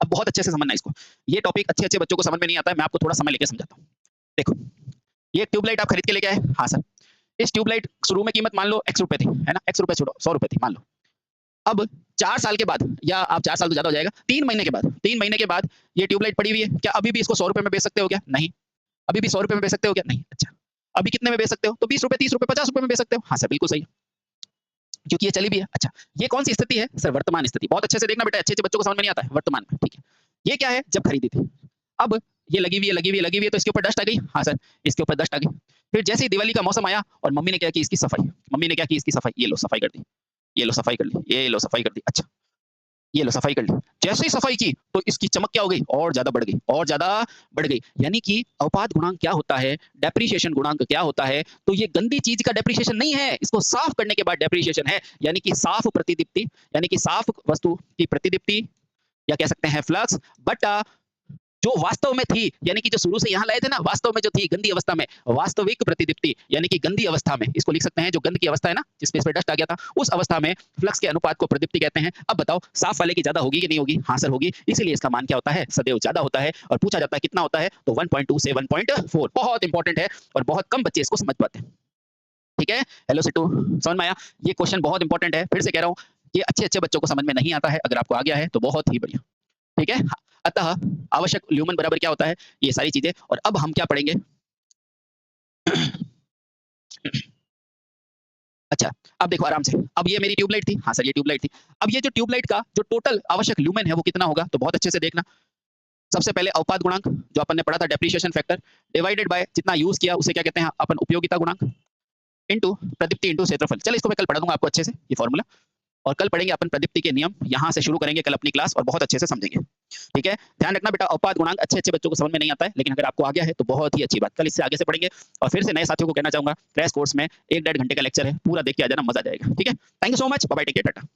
अब बहुत अच्छे से समझना इसको। ये टॉपिक अच्छे-अच्छे बच्चों को समझ में नहीं आता है, मैं आपको थोड़ा समय लेके समझाता हूँ। देखो, ये ट्यूबलाइट आप खरीद के लेके आए? हाँ सर। इस ट्यूबलाइट शुरू में कीमत मान लो एक्स रुपए थी, है ना? एक्स रुपए छोड़ो, 100 रुपए थी मान लो। अब 4 साल के बाद या आप 4 साल तो ज़्यादा हो जाएगा, 3 महीने के बाद 3 महीने के बाद ये ट्यूबलाइट पड़ी हुई है, क्या अभी भी इसको 100 रुपए में बेच सकते हो क्या? नहीं। अभी भी 100 रुपए में बेच सकते हो क्या? नहीं। अच्छा, अभी कितने में बेच सकते हो? तो 20 रुपए, 30 रुपए, 50 रुपए में बेच सकते हो। हाँ सर, बिल्कुल सही। क्योंकि ये चली भी है। अच्छा, ये कौन-सी स्थिति है? सर वर्तमान स्थिति। बहुत अच्छे से देखना बेटा, अच्छे-अच्छे बच्चों को समझ में नहीं आता है, वर्तमान में, ठीक है। ये क्या है? जब खरीदी थी। अब ये लगी हुई है, लगी हुई है, लगी हुई है तो इसके ऊपर डस्ट आ गई? हाँ सर, इसके ऊपर डस्ट आ गई। फिर जैसे ही दिवाली का मौसम आया और मम्मी ने क्या की इसकी सफाई। मम्मी ने क्या की इसकी सफाई, ये लो सफाई कर दी, ये लो सफाई कर ली, ये लो सफाई कर दी। अच्छा, ये लो सफाई कर ली। जैसे ही सफाई की तो इसकी चमक क्या हो गई? और ज़्यादा बढ़ गई, और ज़्यादा बढ़ गई। यानी कि अवपाद गुणांक क्या होता है? डेप्रिसिएशन गुणांक क्या होता है? तो ये गंदी चीज़ का डेप्रिसिएशन नहीं है, इसको साफ करने के बाद डेप्रिसिएशन है। यानी कि साफ प्रतिदीप्ति, यानी कि साफ वस्तु की प्रतिदीप्ति या कह सकते हैं फ्लक्स बटा जो वास्तव में थी, यानी कि जो शुरू से यहाँ लाए थे ना, वास्तव में जो थी गंदी अवस्था में, वास्तविक प्रतिदीप्ति यानी कि गंदी अवस्था में, इसको लिख सकते हैं जो गंध की अवस्था है ना, जिसमें इस पे डस्ट आ गया था, उस अवस्था में फ्लक्स के अनुपात को प्रतिदीप्ति कहते हैं। अब बताओ साफ वाले की ज़्यादा होगी कि नहीं होगी? हाँ सर होगी, इसीलिए इसका मान क्या होता है? सदैव ज़्यादा होता है और पूछा जाता है कितना होता है? तो 1.2 से 1.4 बहुत इंपॉर्टेंट है और बहुत कम बच्चे इसको समझ पाते हैं। ठीक है? हेलो सिट्टू, समझ में आया? ये क्वेश्चन बहुत इंपॉर्टेंट है, फिर से कह रहा हूँ, ये अच्छे-अच्छे बच्चों को समझ में नहीं आता है, अगर आपको आ गया है तो बहुत ही बढ़िया। ठीक है? अतः आवश्यक ल्यूमन बराबर क्या होता है? ये सारी चीज़ें और अब हम क्या पढ़ेंगे? अच्छा, अब देखो आराम से, अब ये मेरी ट्यूबलाइट थी, हाँ सर ये ट्यूबलाइट थी। अब ये जो ट्यूबलाइट का जो टोटल आवश्यक ल्यूमेन है वो कितना होगा? तो बहुत अच्छे से देखना। सबसे पहले अवपाद गुणांक जो अपन ने पढ़ा था डेप्रिसिएशन फैक्टर डिवाइडेड बाय जितना यूज़ किया उसे क्या कहते हैं अपन उपयोगिता गुणांक इंटू प्रदीप्ति इंटू क्षेत्रफल। चलो इसको मैं कल पढ़ा दूँगा आपको अच्छे से ये फॉर्मूला। और कल पढ़ेंगे अपन प्रदीप्ति के नियम, यहाँ से शुरू करेंगे कल अपनी क्लास और बहुत अच्छे से समझेंगे। ठीक है? ध्यान रखना बेटा अवपाद गुणांक अच्छे-अच्छे बच्चों को समझ में नहीं आता है, लेकिन अगर आपको आ गया है तो बहुत ही अच्छी बात। कल इससे आगे से पढ़ेंगे और फिर से नए साथियों को कहना चाहूँगा क्रैश कोर्स में 1 डेढ़ घंटे का लेक्चर है, पूरा देख के आ जाना मज़ा आ जाएगा। ठीक है? Thank you so much, bye bye, take care, Tata.